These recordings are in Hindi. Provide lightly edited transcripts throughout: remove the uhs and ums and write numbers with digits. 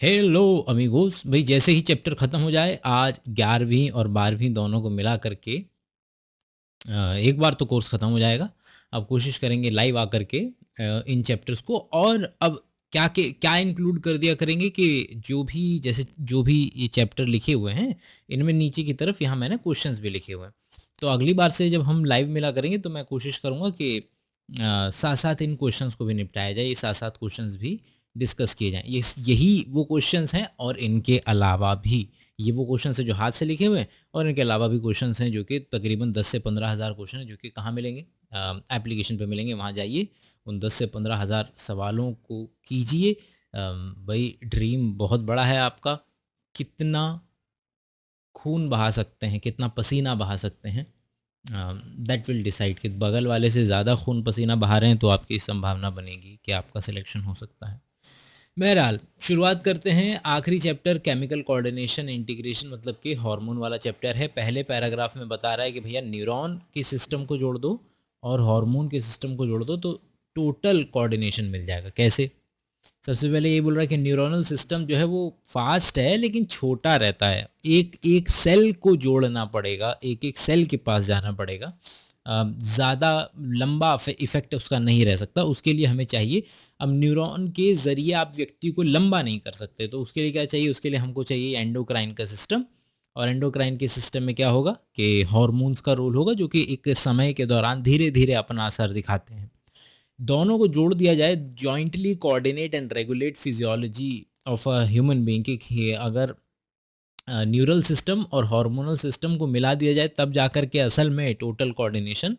हेलो अमीगोस भाई, जैसे ही चैप्टर ख़त्म हो जाए आज 11वीं और 12वीं दोनों को मिला करके एक बार तो कोर्स ख़त्म हो जाएगा। अब कोशिश करेंगे लाइव आकर के इन चैप्टर्स को, और अब क्या इंक्लूड कर दिया करेंगे कि जो भी ये चैप्टर लिखे हुए हैं इनमें नीचे की तरफ यहाँ मैंने क्वेश्चंस भी लिखे हुए हैं। तो अगली बार से जब हम लाइव मिला करेंगे तो मैं कोशिश करूँगा कि साथ साथ इन क्वेश्चंस को भी निपटाया जाए, ये साथ साथ क्वेश्चंस भी डिस्कस किए जाएँ। यही वो क्वेश्चंस हैं, और इनके अलावा भी ये वो क्वेश्चंस हैं जो हाथ से लिखे हुए हैं, और इनके अलावा भी क्वेश्चंस हैं जो कि तकरीबन 10 से 15 हज़ार क्वेश्चन हैं जो कि कहाँ मिलेंगे, एप्लीकेशन पे मिलेंगे। वहाँ जाइए, उन 10 से 15 हज़ार सवालों को कीजिए। भाई ड्रीम बहुत बड़ा है आपका, कितना खून बहा सकते हैं, कितना पसीना बहा सकते हैं, दैट विल डिसाइड कि बगल वाले से ज़्यादा खून पसीना बहा रहे हैं तो आपकी संभावना बनेगी कि आपका सिलेक्शन हो सकता है। बहरहाल शुरुआत करते हैं। आखिरी चैप्टर केमिकल कोऑर्डिनेशन इंटीग्रेशन, मतलब कि हार्मोन वाला चैप्टर है। पहले पैराग्राफ में बता रहा है कि भैया न्यूरॉन के सिस्टम को जोड़ दो और हार्मोन के सिस्टम को जोड़ दो तो टोटल कोऑर्डिनेशन मिल जाएगा। कैसे? सबसे पहले ये बोल रहा है कि न्यूरोनल सिस्टम जो है वो फास्ट है लेकिन छोटा रहता है। एक एक सेल को जोड़ना पड़ेगा, एक एक सेल के पास जाना पड़ेगा। ज़्यादा लंबा इफेक्ट उसका नहीं रह सकता। उसके लिए हमें चाहिए, अब न्यूरॉन के ज़रिए आप व्यक्ति को लंबा नहीं कर सकते, तो उसके लिए क्या चाहिए? उसके लिए हमको चाहिए एंडोक्राइन का सिस्टम। और एंडोक्राइन के सिस्टम में क्या होगा कि हॉर्मोन्स का रोल होगा, जो कि एक समय के दौरान धीरे धीरे अपना असर दिखाते हैं। दोनों को जोड़ दिया जाए, jointly coordinate and regulate physiology of a human being, कि अगर न्यूरल सिस्टम और हार्मोनल सिस्टम को मिला दिया जाए तब जाकर के असल में टोटल कोऑर्डिनेशन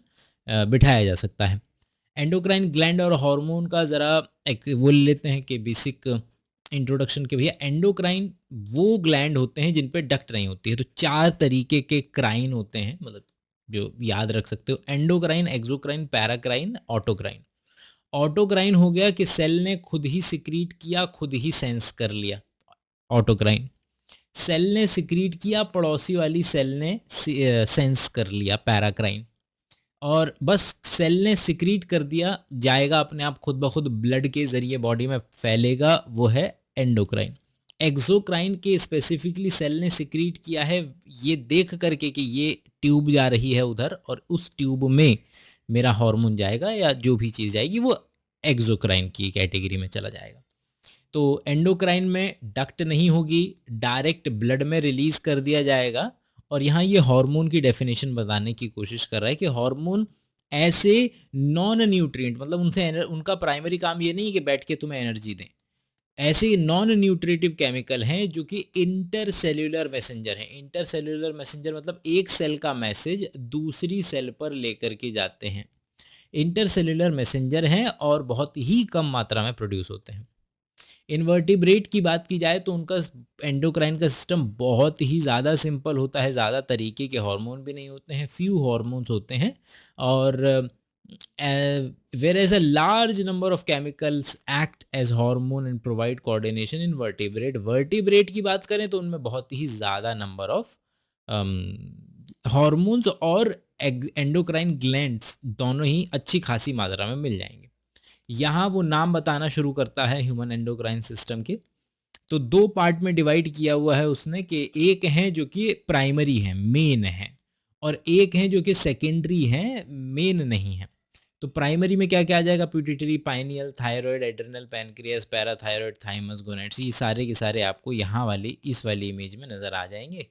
बिठाया जा सकता है। एंडोक्राइन ग्लैंड और हार्मोन का ज़रा एक वो ले लेते हैं कि बेसिक इंट्रोडक्शन के भैया। एंडोक्राइन वो ग्लैंड होते हैं जिन पे डक्ट नहीं होती है। तो 4 तरीके के क्राइन होते हैं, मतलब जो याद रख सकते हो: endocrine, exocrine, paracrine, autocrine. Autocrine हो गया कि सेल ने खुद ही सिक्रीट किया, खुद ही सेंस कर लिया, ऑटोक्राइन। सेल ने सिक्रीट किया, पड़ोसी वाली सेल ने सेंस कर लिया, पैराक्राइन। और बस सेल ने सिक्रीट कर दिया, जाएगा अपने आप खुद ब खुद ब्लड के जरिए बॉडी में फैलेगा, वो है एंडोक्राइन। एक्सोक्राइन के स्पेसिफिकली सेल ने सिक्रीट किया है ये देख करके कि ये ट्यूब जा रही है उधर और उस ट्यूब में मेरा हार्मोन जाएगा या जो भी चीज़ जाएगी वो एक्सोक्राइन की कैटेगरी में चला जाएगा। तो एंडोक्राइन में डक्ट नहीं होगी, डायरेक्ट ब्लड में रिलीज कर दिया जाएगा। और यहाँ ये हार्मोन की डेफिनेशन बताने की कोशिश कर रहा है कि हार्मोन ऐसे नॉन न्यूट्रिएंट, मतलब उनका प्राइमरी काम ये नहीं है कि बैठ के तुम्हें एनर्जी दें। ऐसे नॉन न्यूट्रिटिव केमिकल हैं जो कि इंटरसेल्यूलर मैसेंजर हैं। इंटरसेल्यूलर मैसेंजर मतलब एक सेल का मैसेज दूसरी सेल पर लेकर के जाते हैं। इंटरसेल्यूलर मैसेंजर हैं और बहुत ही कम मात्रा में प्रोड्यूस होते हैं। इन्वर्टिब्रेट की बात की जाए तो उनका एंडोक्राइन का सिस्टम बहुत ही ज़्यादा सिंपल होता है। ज़्यादा तरीके के हार्मोन भी नहीं होते हैं, फ्यू हार्मोन्स होते हैं। और whereas a large number of chemicals act as hormone and provide coordination in vertebrate. Vertebrate की बात करें तो उनमें बहुत ही ज़्यादा नंबर ऑफ हार्मोन्स और एंडोक्राइन ग्लैंड्स दोनों ही अच्छी खासी मात्रा में मिल जाएंगे। यहाँ वो नाम बताना शुरू करता है ह्यूमन एंडोक्राइन सिस्टम के। तो 2 पार्ट में डिवाइड किया हुआ है उसने, कि एक है जो कि प्राइमरी है, मेन है, और एक है जो कि सेकेंडरी है, मेन नहीं है। तो प्राइमरी में क्या क्या आ जाएगा? Pituitary, pineal, thyroid, adrenal, pancreas, parathyroid, thymus, gonads. ये सारे के सारे आपको यहाँ वाली इस वाली इमेज में नजर आ जाएंगे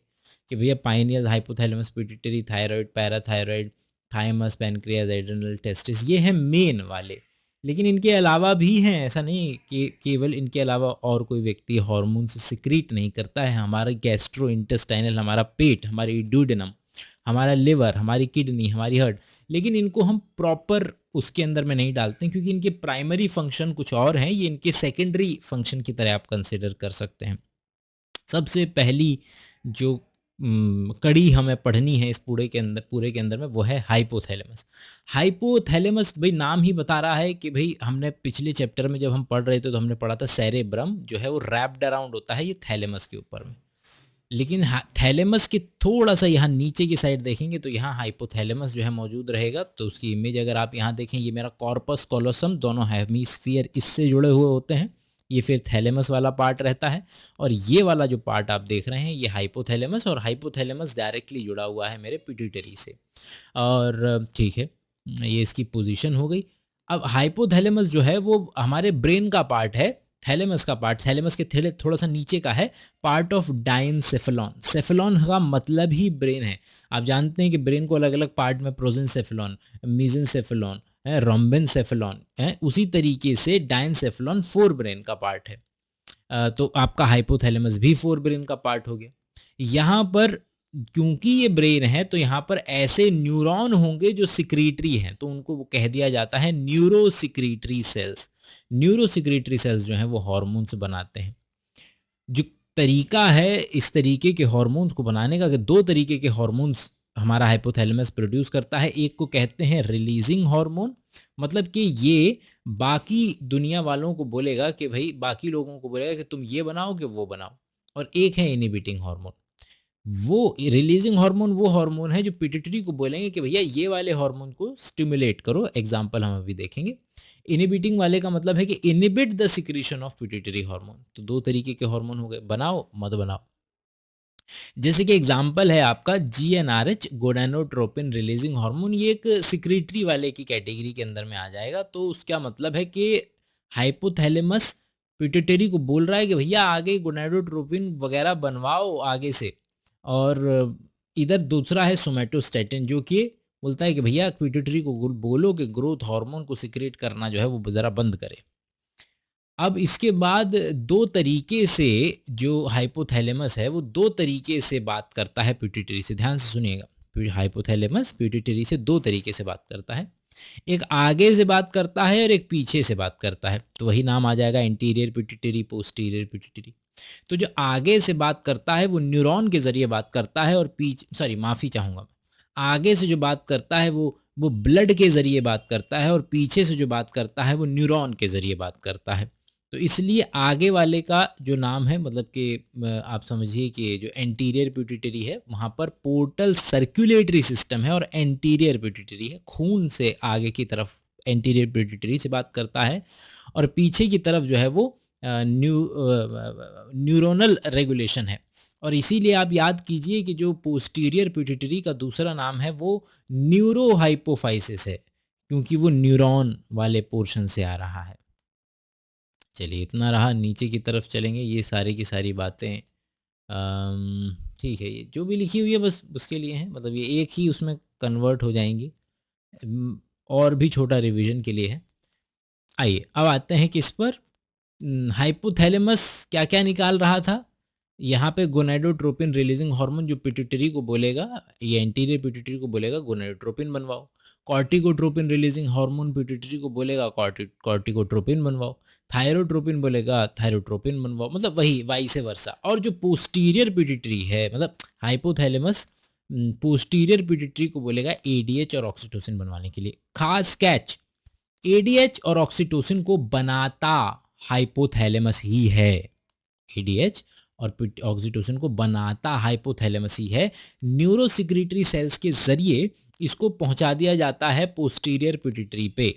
कि भैया pineal, hypothalamus, pituitary, thyroid, parathyroid, thymus, pancreas, adrenal, testis, ये हैं मेन वाले। लेकिन इनके अलावा भी हैं, ऐसा नहीं कि केवल इनके अलावा और कोई व्यक्ति हार्मोन से सिक्रीट नहीं करता है। हमारा गैस्ट्रो इंटेस्टाइनल, हमारा पेट, हमारी ड्यूडेनम, हमारा लिवर, हमारी किडनी, हमारी हार्ट, लेकिन इनको हम प्रॉपर उसके अंदर में नहीं डालते हैं क्योंकि इनके प्राइमरी फंक्शन कुछ और हैं। ये इनके सेकेंडरी फंक्शन की तरह आप कंसिडर कर सकते हैं। सबसे पहली जो कड़ी हमें पढ़नी है इस पूरे के अंदर में, वो है हाइपोथैलेमस। हाइपोथैलेमस भाई नाम ही बता रहा है कि भाई हमने पिछले चैप्टर में जब हम पढ़ रहे थे तो हमने पढ़ा था सेरेब्रम जो है वो रैप्ड अराउंड होता है ये थैलेमस के ऊपर में। लेकिन थैलेमस के थोड़ा सा यहाँ नीचे की साइड देखेंगे तो यहाँ हाइपोथैलेमस जो है मौजूद रहेगा। तो उसकी इमेज अगर आप यहाँ देखें, ये मेरा कॉर्पस कॉलोसम, दोनों हेमिस्फीयर इससे जुड़े हुए होते हैं। ये फिर थैलेमस वाला पार्ट रहता है, और ये वाला जो पार्ट आप देख रहे हैं ये हाइपोथैलेमस, और हाइपोथैलेमस डायरेक्टली जुड़ा हुआ है मेरे पिट्यूटरी से। और ठीक है, ये इसकी पोजीशन हो गई। अब हाइपोथैलेमस जो है वो हमारे ब्रेन का पार्ट है, थैलेमस का पार्ट थैलेमस के थोड़ा सा नीचे का है, पार्ट ऑफ डाइनसेफेलॉन। सेफेलॉन का मतलब ही ब्रेन है। आप जानते हैं कि ब्रेन को अलग अलग पार्ट में प्रोजेंसेफेलॉन, मीजेंसेफेलॉन है, रोम्बेनसेफेलॉन है, उसी तरीके से डाइनसेफेलॉन फोर ब्रेन का पार्ट है। तो आपका हाइपोथैलेमस भी फोर ब्रेन का पार्ट हो गया। यहाँ पर क्योंकि ये ब्रेन है तो यहाँ पर ऐसे न्यूरॉन होंगे जो सिक्रीटरी हैं, तो उनको वो कह दिया जाता है न्यूरोसिक्रीटरी सेल्स। न्यूरोसिक्रीटरी सेल्स जो हैं वो हार्मोन्स बनाते हैं। जो तरीका है इस तरीके के हार्मोन्स को बनाने का, कि दो तरीके के हार्मोन्स हमारा हाइपोथैलेमस प्रोड्यूस करता है। एक को कहते हैं रिलीजिंग हार्मोन, मतलब कि ये बाकी दुनिया वालों को बोलेगा कि भाई, बाकी लोगों को बोलेगा कि तुम ये बनाओ कि वो बनाओ। और एक है इनहिबिटिंग हार्मोन। वो रिलीजिंग हार्मोन वो हार्मोन है जो पिट्यूटरी को बोलेंगे कि भैया ये वाले हार्मोन को स्टिमुलेट करो। एग्जांपल हम अभी देखेंगे। इनहिबिटिंग वाले का मतलब है कि inhibit the secretion of pituitary hormone. तो दो तरीके के हार्मोन हो गए, बनाओ मत बनाओ। जैसे कि एग्जांपल है आपका जीएनआरएच, गोनाडोट्रोपिन रिलीजिंग हार्मोन। ये एक सिक्रीटरी वाले की कैटेगरी के अंदर में आ जाएगा। तो उसका मतलब है कि हाइपोथैलेमस पिट्यूटरी को बोल रहा है कि भैया आगे गोनाडोट्रोपिन वगैरह बनवाओ आगे से। और इधर दूसरा है सोमेटोस्टेटिन, जो कि बोलता है कि भैया पिट्यूटरी को बोलो कि ग्रोथ हार्मोन को सिक्रेट करना जो है वो ज़रा बंद करे। अब इसके बाद दो तरीके से जो हाइपोथैलेमस है वो दो तरीके से बात करता है पिट्यूटरी से। ध्यान से सुनिएगा, हाइपोथैलेमस पिट्यूटरी से दो तरीके से बात करता है। एक आगे से बात करता है और एक पीछे से बात करता है। तो वही नाम आ जाएगा एंटीरियर पिट्यूटरी, पोस्टीरियर पिट्यूटरी। तो जो आगे से बात करता है वो न्यूरॉन के जरिए बात करता है, और माफ़ी चाहूँगा, आगे से जो बात करता है वो ब्लड के ज़रिए बात करता है, और पीछे से जो बात करता है वो न्यूरॉन के ज़रिए बात करता है। तो इसलिए आगे वाले का जो नाम है, मतलब कि आप समझिए कि जो एंटीरियर पिट्यूटरी है वहाँ पर पोर्टल सर्कुलेटरी सिस्टम है, और एंटीरियर पिट्यूटरी है, खून से आगे की तरफ एंटीरियर पिट्यूटरी से बात करता है, और पीछे की तरफ जो है वो न्यूरोनल रेगुलेशन है। और इसीलिए आप याद कीजिए कि जो पोस्टीरियर पिट्यूटरी का दूसरा नाम है वो न्यूरोहाइपोफाइसिस है, क्योंकि वो न्यूरॉन वाले पोर्शन से आ रहा है। चलिए इतना रहा, नीचे की तरफ चलेंगे। ये सारी की सारी बातें ठीक है, ये जो भी लिखी हुई है बस उसके लिए है, मतलब ये एक ही उसमें कन्वर्ट हो जाएंगी। और भी छोटा रिवीजन के लिए है। आइए अब आते हैं किस पर। हाइपोथैलेमस क्या क्या निकाल रहा था। यहाँ पे गोनाडोट्रोपिन रिलीजिंग हार्मोन जो पिट्यूटरी को बोलेगा, ये एंटीरियर पिट्यूटरी को बोलेगा गोनाडोट्रोपिन बनवाओ। कॉर्टिकोट्रोपिन रिलीजिंग हार्मोन पिट्यूटरी को बोलेगा कॉर्टिकोट्रोपिन बनवाओ। थायरोट्रोपिन बोलेगा थायरोट्रोपिन बनवाओ, मतलब वही वाइस वर्सा। और जो पोस्टीरियर पिट्यूटरी है, मतलब हाइपोथैलेमस पोस्टीरियर पिट्यूटरी को बोलेगा एडीएच और ऑक्सीटोसिन बनवाने के लिए। खास कैच, एडीएच और ऑक्सीटोसिन को बनाता हाइपोथैलेमस ही है। एडीएच और ऑक्सीटोसिन को बनाता हाइपोथैलेमस ही है। न्यूरोसिक्रीटरी सेल्स के जरिए इसको पहुंचा दिया जाता है पोस्टीरियर पिट्यूटरी पे,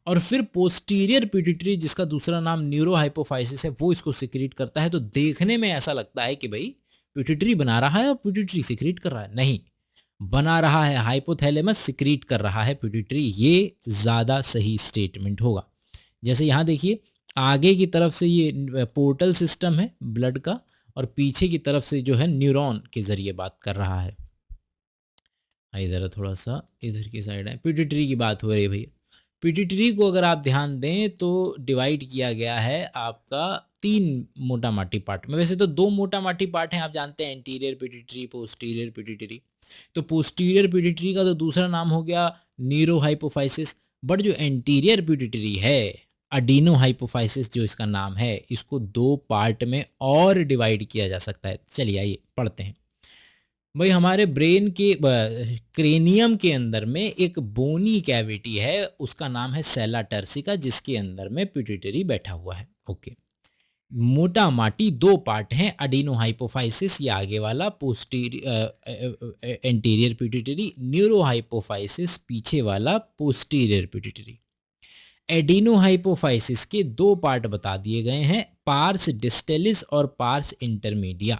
और फिर पोस्टीरियर पिट्यूटरी जिसका दूसरा नाम न्यूरोहाइपोफाइसिस है वो इसको सिक्रीट करता है। तो देखने में ऐसा लगता है कि भाई पिट्यूटरी बना रहा है और पिट्यूटरी सिक्रीट कर रहा है, नहीं, बना रहा है हाइपोथैलेमस, सिक्रीट कर रहा है पिट्यूटरी। ये ज़्यादा सही स्टेटमेंट होगा। जैसे यहाँ देखिए, आगे की तरफ से ये पोर्टल सिस्टम है ब्लड का, और पीछे की तरफ से जो है न्यूरॉन के ज़रिए बात कर रहा है। ज़रा थोड़ा सा इधर की साइड है, पिट्यूटरी की बात हो रही है भैया। पिट्यूटरी को अगर आप ध्यान दें तो डिवाइड किया गया है आपका तीन मोटा माटी पार्ट में। वैसे तो दो मोटा माटी पार्ट हैं, आप जानते हैं, एंटीरियर पिट्यूटरी, पोस्टीरियर पिट्यूटरी। तो पोस्टीरियर पिट्यूटरी का तो दूसरा नाम हो गया न्यूरोहाइपोफाइसिस, बट जो एंटीरियर पिट्यूटरी है, अडीनोहाइपोफाइसिस जो इसका नाम है, इसको दो पार्ट में और डिवाइड किया जा सकता है। चलिए आइए पढ़ते हैं। भाई हमारे ब्रेन के क्रेनियम के अंदर में एक बोनी कैविटी है, उसका नाम है सेला टर्सिका, जिसके अंदर में पिट्यूटरी बैठा हुआ है। ओके, मोटा माटी दो पार्ट हैं, अडीनोहाइपोफाइसिस ये आगे वाला, एंटीरियर पिट्यूटरी, न्यूरोहाइपोफाइसिस पीछे वाला, पोस्टीरियर पिट्यूटरी। एडिनोहाइपोफाइसिस के दो पार्ट बता दिए गए हैं, पार्स डिस्टेलिस और पार्स इंटरमीडिया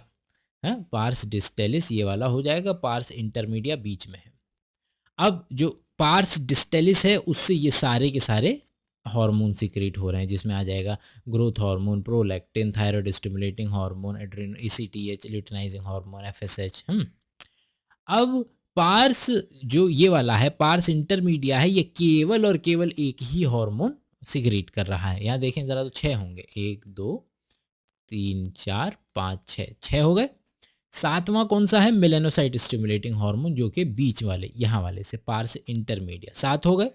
है। पार्स डिस्टेलिस ये वाला हो जाएगा, पार्स इंटरमीडिया बीच में है। अब जो पार्स डिस्टेलिस है उससे ये सारे के सारे हार्मोन सीक्रेट हो रहे हैं, जिसमें आ जाएगा growth hormone, prolactin, thyroid stimulating hormone, एड्रेन, ईसीटीएच, ल्यूटिनाइजिंग हार्मोन, एफएसएच। अब पार्स जो ये वाला है, पार्स इंटरमीडिया है, ये केवल और केवल एक ही हार्मोन सिक्रेट कर रहा है। यहाँ देखें जरा तो 6 होंगे, 1 2 3 4 5 6, 6 हो गए। सातवां कौन सा है? मेलेनोसाइट स्टिमुलेटिंग हार्मोन, जो कि बीच वाले यहाँ वाले से पार्स इंटरमीडिया, 7 हो गए।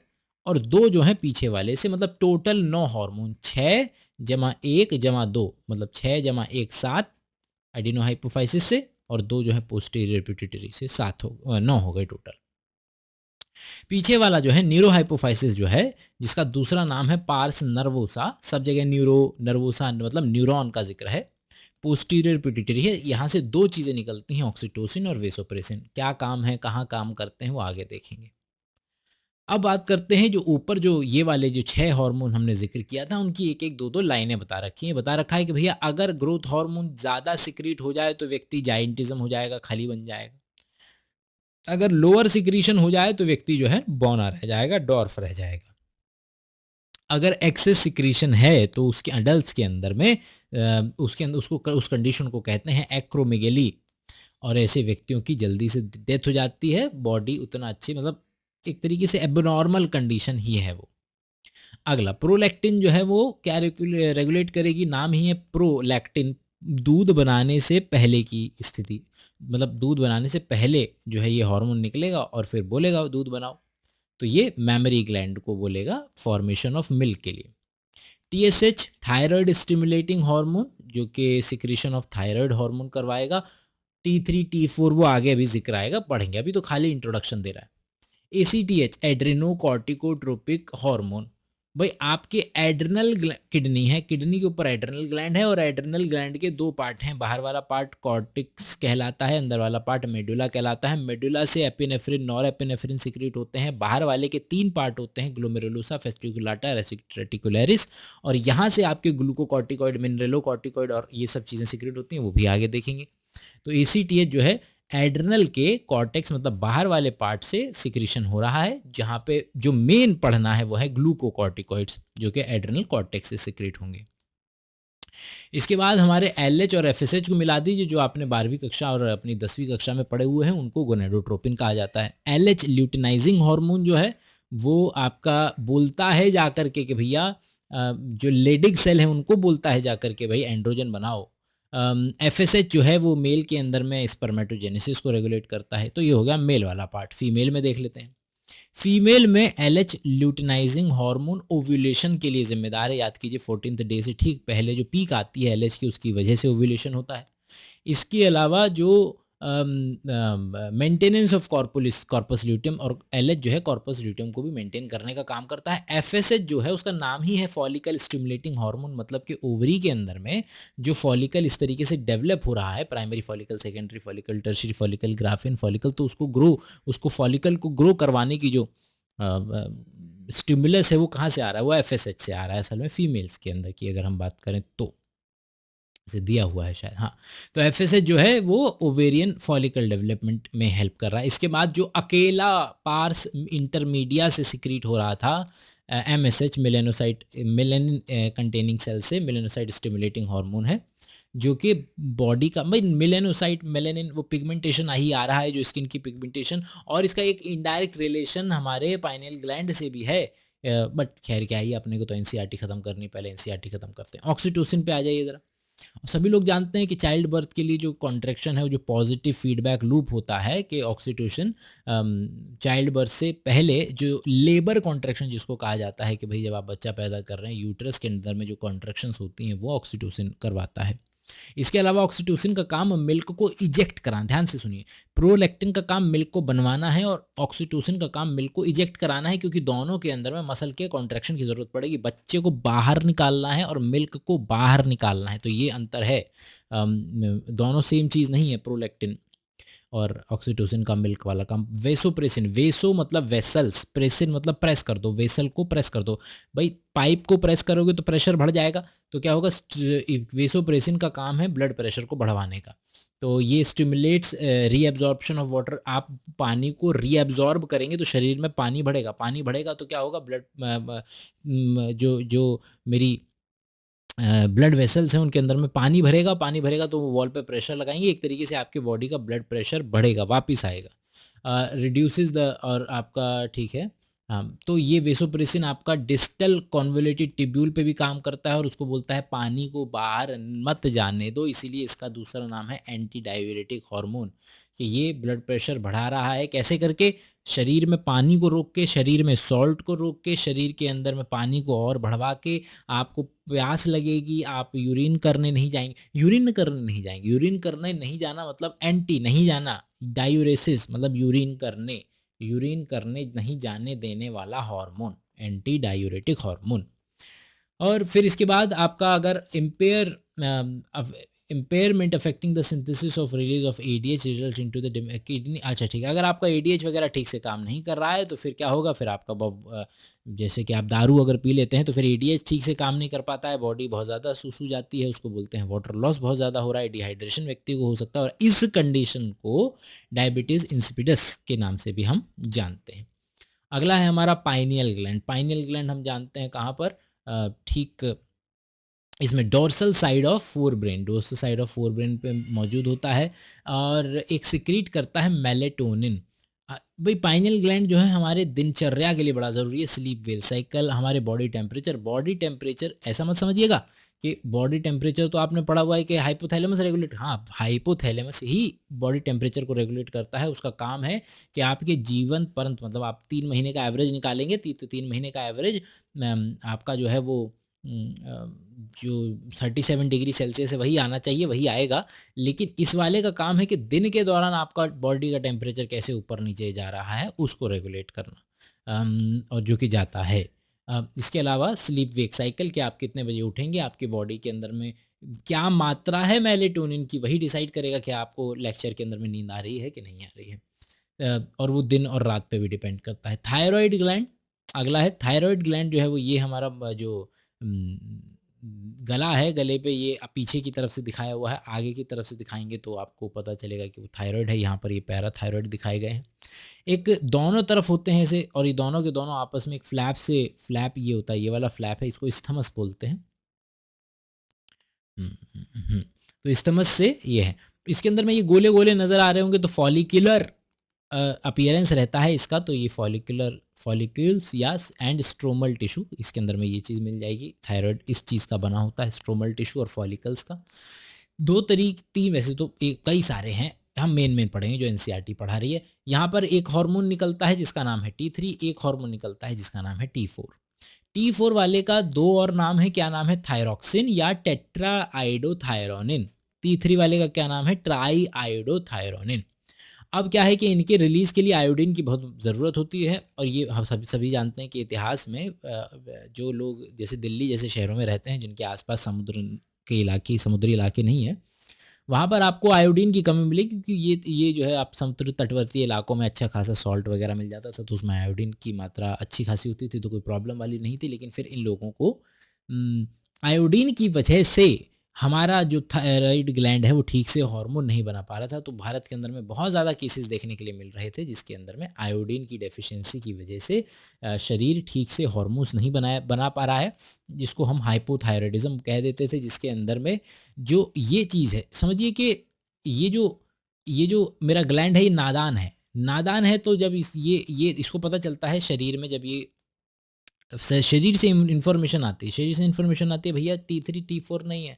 और 2 जो है पीछे वाले से, मतलब टोटल 9 हार्मोन, 6 जमा 1 जमा 2, मतलब 6 जमा 1 7 एडिनोहाइपोफाइसिस से, और 2 जो है पोस्टीरियर पिट्यूटरी से, 9 हो गए टोटल। पीछे वाला जो है न्यूरोहाइपोफाइसिस जो है, जिसका दूसरा नाम है पार्स नर्वोसा, सब जगह न्यूरो नर्वोसा मतलब न्यूरॉन का जिक्र है, पोस्टीरियर पिट्यूटरी है। यहाँ से 2 चीज़ें निकलती हैं, ऑक्सीटोसिन और वेसोप्रेसिन। क्या काम है, कहाँ काम करते हैं, वो आगे देखेंगे। अब बात करते हैं जो ऊपर जो ये वाले जो 6 हार्मोन हमने जिक्र किया था, उनकी एक एक 2 लाइनें बता रखी हैं। बता रखा है कि भैया अगर ग्रोथ हार्मोन ज़्यादा सिक्रीट हो जाए तो व्यक्ति जाइंटिज्म हो जाएगा, खाली बन जाएगा। अगर लोअर सिक्रीशन हो जाए तो व्यक्ति जो है बौना रह जाएगा, डॉर्फ रह जाएगा। अगर एक्सेस सिक्रीशन है तो उसके अडल्ट के अंदर में उसके अंदर उसको उस कंडीशन को कहते हैं एक्रोमेगेली, और ऐसे व्यक्तियों की जल्दी से डेथ हो जाती है। बॉडी उतना अच्छी, मतलब एक तरीके से एबनॉर्मल कंडीशन ही है वो। अगला प्रोलैक्टिन जो है वो क्या रेगुलेट करेगी, नाम ही है प्रोलैक्टिन, दूध बनाने से पहले की स्थिति, मतलब दूध बनाने से पहले जो है ये हार्मोन निकलेगा और फिर बोलेगा दूध बनाओ, तो ये मैमरी ग्लैंड को बोलेगा फॉर्मेशन ऑफ मिल्क के लिए। टीएसएच थायराइड स्टिमुलेटिंग हार्मोन, जो कि सिक्रीशन ऑफ थायराइड हार्मोन करवाएगा। T3 T4 वो आगे अभी जिक्र आएगा, पढ़ेंगे, अभी तो खाली इंट्रोडक्शन दे रहा है। एसीटीएच एड्रेनोकॉर्टिकोट्रोपिक हार्मोन, भाई आपके एड्रेनल किडनी है, किडनी के ऊपर एड्रेनल ग्लैंड है, और एड्रेनल ग्लैंड के 2 पार्ट हैं, बाहर वाला पार्ट कॉर्टिक्स कहलाता है, अंदर वाला पार्ट मेडुला कहलाता है। मेडुला से एपिनेफ्रिन, नॉर एपिनेफ्रिन सिक्रीट होते हैं। बाहर वाले के 3 पार्ट होते हैं, ग्लोमेरुलोसा, फेस्टिकुलाटा, रेटिकुलरिस, और यहाँ से आपके ग्लूकोकॉर्टिकॉइड, मिनरलोकॉर्टिकॉइड और ये सब चीज़ें सिक्रीट होती हैं, वो भी आगे देखेंगे। तो एसीटीएच जो है एड्रेनल के कॉर्टेक्स, मतलब बाहर वाले पार्ट से सिक्रीशन हो रहा है, जहां पे जो मेन पढ़ना है वो है ग्लूकोकॉर्टिकॉइड्स, जो कि एड्रेनल कॉर्टेक्स से सिक्रीट होंगे। इसके बाद हमारे एलएच और एफएसएच को मिला दीजिए, जो आपने 12वीं कक्षा और अपनी 10वीं कक्षा में पढ़े हुए हैं, उनको गोनेडोट्रोपिन कहा जाता है। एलएच ल्यूटिनाइजिंग हार्मोन जो है वो आपका बोलता है जाकर के कि भैया जो लेडिग सेल है उनको बोलता है जाकर के भाई एंड्रोजन बनाओ। एफएसएच जो है वो मेल के अंदर में स्पर्मेटोजेनेसिस को रेगुलेट करता है। तो ये हो गया मेल वाला पार्ट। फीमेल में देख लेते हैं। फीमेल में एलएच ल्यूटिनाइजिंग हार्मोन ओव्यूलेशन के लिए जिम्मेदार है। याद कीजिए 14th डे से ठीक पहले जो पीक आती है एलएच की, उसकी वजह से ओव्यूलेशन होता है। इसके अलावा जो मेंटेनेंस ऑफ कॉर्पस ल्यूटियम, और एलएच जो है कॉर्पस ल्यूटियम को भी मेंटेन करने का काम करता है। एफएसएच जो है उसका नाम ही है फॉलिकल स्टिमुलेटिंग हार्मोन, मतलब कि ओवरी के अंदर में जो फॉलिकल इस तरीके से डेवलप हो रहा है, primary follicle, secondary follicle, tertiary follicle, graphene follicle, तो उसको फॉलिकल को ग्रो करवाने की जो स्टिमुलस है वो कहाँ से आ रहा है? वो एफएसएच से आ रहा है असल में, फीमेल्स के अंदर की अगर हम बात करें तो से दिया हुआ है शायद, हाँ। तो एफएसएच जो है वो ओवेरियन फॉलिकल डेवलपमेंट में हेल्प कर रहा है। इसके बाद जो अकेला पार्स इंटरमीडिया से सिक्रीट हो रहा था MSH, melanocyte, melanin containing cell से मेलेनोसाइट स्टिमुलेटिंग हार्मोन है, जो कि बॉडी का भाई मेलेनोसाइट, मेलेनिन वो पिगमेंटेशन ही आ रहा है, जो स्किन की पिगमेंटेशन, और इसका एक इनडायरेक्ट रिलेशन हमारे पाइनियल ग्लैंड से भी है। बट खैर क्या ही, अपने को तो एनसीईआरटी खत्म करनी, पहले एनसीईआरटी खत्म करते हैं। ऑक्सीटोसिन पे आ जाइए ज़रा। सभी लोग जानते हैं कि चाइल्ड बर्थ के लिए जो कॉन्ट्रैक्शन है, वो जो पॉजिटिव फीडबैक लूप होता है कि ऑक्सीटोसिन चाइल्ड बर्थ से पहले जो लेबर कॉन्ट्रैक्शन जिसको कहा जाता है कि भाई जब आप बच्चा पैदा कर रहे हैं, यूट्रस के अंदर में जो कॉन्ट्रैक्शंस होती हैं वो ऑक्सीटोसिन करवाता है। इसके अलावा ऑक्सीटोसिन का काम मिल्क को इजेक्ट कराना, ध्यान से सुनिए, प्रोलैक्टिन का काम मिल्क को बनवाना है और ऑक्सीटोसिन का काम मिल्क को इजेक्ट कराना है, क्योंकि दोनों के अंदर में मसल के कॉन्ट्रैक्शन की जरूरत पड़ेगी। बच्चे को बाहर निकालना है और मिल्क को बाहर निकालना है, तो ये अंतर है। दोनों सेम चीज़ नहीं है प्रोलैक्टिन। और ऑक्सीटोसिन का मिल्क वाला काम। वेसोप्रेसिन, वेसो मतलब वेसल्स, प्रेसिन मतलब प्रेस कर दो, वेसल को प्रेस कर दो। भाई पाइप को प्रेस करोगे तो प्रेशर बढ़ जाएगा, तो क्या होगा, वेसोप्रेसिन का काम है ब्लड प्रेशर को बढ़वाने का। तो ये स्टिमुलेट्स रीएब्जॉर्प्शन ऑफ वाटर। आप पानी को रीएब्जॉर्ब करेंगे तो शरीर में पानी बढ़ेगा, पानी बढ़ेगा तो क्या होगा, ब्लड जो जो मेरी ब्लड वेसल्स हैं उनके अंदर में पानी भरेगा, पानी भरेगा तो वो वॉल पे प्रेशर लगाएंगे, एक तरीके से आपके बॉडी का ब्लड प्रेशर बढ़ेगा, वापस आएगा, रिड्यूसेस द, और आपका ठीक है। हाँ, तो ये वेसोप्रेसिन आपका डिस्टल कॉन्वोल्यूटेड टिब्यूल पे भी काम करता है और उसको बोलता है पानी को बाहर मत जाने दो, इसीलिए इसका दूसरा नाम है एंटी डायूरेटिक हार्मोन, कि ये ब्लड प्रेशर बढ़ा रहा है। कैसे करके, शरीर में पानी को रोक के, शरीर में सॉल्ट को रोक के, शरीर के अंदर में पानी को और बढ़वा के, आपको प्यास लगेगी, आप यूरिन करने नहीं जाएंगे, यूरिन करने नहीं जाएंगे, यूरिन करने नहीं जाना मतलब एंटी नहीं जाना, डायूरेसिस मतलब यूरिन करने नहीं जाने देने वाला हार्मोन, एंटी डायूरेटिक हार्मोन। और फिर इसके बाद आपका अगर impairment affecting the synthesis of release of ADH result into the kidney. अच्छा ठीक है, अगर आपका एडीएच वगैरह ठीक से काम नहीं कर रहा है तो फिर क्या होगा, फिर आपका जैसे कि आप दारू अगर पी लेते हैं तो फिर एडीएच ठीक से काम नहीं कर पाता है, बॉडी बहुत ज़्यादा सूसू जाती है, उसको बोलते हैं वाटर लॉस बहुत ज़्यादा हो रहा है, डिहाइड्रेशन व्यक्ति को हो सकता है, और इस कंडीशन को डायबिटीज़ इंसिपिडस के नाम से भी हम जानते हैं। अगला है हमारा पाइनियल ग्लैंड। पाइनियल ग्लैंड हम जानते हैं कहाँ पर, ठीक इसमें dorsal side of fore brain, dorsal side of fore brain पे मौजूद होता है और एक सिक्रीट करता है मेलेटोनिन। भाई पाइनियल ग्लैंड जो है हमारे दिनचर्या के लिए बड़ा ज़रूरी है, स्लीप वेल साइकिल, हमारे बॉडी टेम्परेचर ऐसा मत समझिएगा कि बॉडी टेम्परेचर तो आपने पढ़ा हुआ है कि हाइपोथैलेमस रेगुलेट, हाँ हाइपोथैलेमस ही बॉडी टेम्परेचर को रेगुलेट करता है। उसका काम है कि आपके जीवन पर्यंत, मतलब आप 3 महीने का एवरेज निकालेंगे, तो 3 महीने का एवरेज आपका जो है वो जो 37 डिग्री सेल्सियस है वही आना चाहिए, वही आएगा। लेकिन इस वाले का काम है कि दिन के दौरान आपका बॉडी का टेम्परेचर कैसे ऊपर नीचे जा रहा है उसको रेगुलेट करना, और जो कि जाता है। इसके अलावा स्लीप वेक साइकिल, कि आप कितने बजे उठेंगे, आपके बॉडी के अंदर में क्या मात्रा है मेलेटोनिन की, वही डिसाइड करेगा कि आपको लेक्चर के अंदर में नींद आ रही है कि नहीं आ रही है। और वो दिन और रात पे भी डिपेंड करता है। थायराइड ग्लैंड अगला है। थायराइड ग्लैंड जो है वो ये हमारा जो गला है, गले पे ये पीछे की तरफ से दिखाया हुआ है, आगे की तरफ से दिखाएंगे तो आपको पता चलेगा कि वो थायराइड है। यहाँ पर ये पैराथायराइड दिखाए गए हैं। एक दोनों तरफ होते हैं ऐसे, और ये दोनों के दोनों आपस में एक फ्लैप ये होता है, ये वाला फ्लैप है, इसको स्थमस बोलते हैं। तो स्थमस से ये है, इसके अंदर में ये गोले गोले नजर आ रहे होंगे तो फॉलिकुलर अपीयरेंस रहता है इसका, तो ये फॉलिक्यूल्स या एंड स्ट्रोमल टिश्यू, इसके अंदर में ये चीज़ मिल जाएगी। थायराइड इस चीज़ का बना होता है, स्ट्रोमल टिश्यू और फॉलिकल्स का। तीन वैसे तो कई सारे हैं, हम मेन पढ़ेंगे जो एनसीईआरटी पढ़ा रही है। यहाँ पर एक हार्मोन निकलता है जिसका नाम है T3, एक हार्मोन निकलता है जिसका नाम है T4। T4 वाले का दो और नाम है, क्या नाम है, थायरोक्सिन या टेट्रा आइडोथायरोनिन। T3 वाले का क्या नाम है, ट्राई आइडोथायरोनिन। अब क्या है कि इनके रिलीज़ के लिए आयोडीन की बहुत ज़रूरत होती है, और ये हम सभी जानते हैं कि इतिहास में जो लोग जैसे दिल्ली जैसे शहरों में रहते हैं जिनके आसपास समुद्री इलाके नहीं है, वहाँ पर आपको आयोडीन की कमी मिलेगी, क्योंकि ये जो है आप समुद्र तटवर्ती इलाकों में अच्छा खासा सॉल्ट वगैरह मिल जाता था, तो उसमें आयोडीन की मात्रा अच्छी खासी होती थी, तो कोई प्रॉब्लम वाली नहीं थी। लेकिन फिर इन लोगों को आयोडीन की वजह से हमारा जो थायराइड ग्लैंड है वो ठीक से हार्मोन नहीं बना पा रहा था, तो भारत के अंदर में बहुत ज़्यादा केसेस देखने के लिए मिल रहे थे जिसके अंदर में आयोडीन की डेफिशिएंसी की वजह से शरीर ठीक से हार्मोन्स नहीं बना पा रहा है, जिसको हम हाइपोथायराइडिज्म कह देते थे। जिसके अंदर में जो ये चीज़ है, समझिए कि ये जो मेरा ग्लैंड है ये नादान है। तो जब ये इसको पता चलता है शरीर में, जब ये शरीर से इन्फॉर्मेशन आती है भैया T3 T4 नहीं है,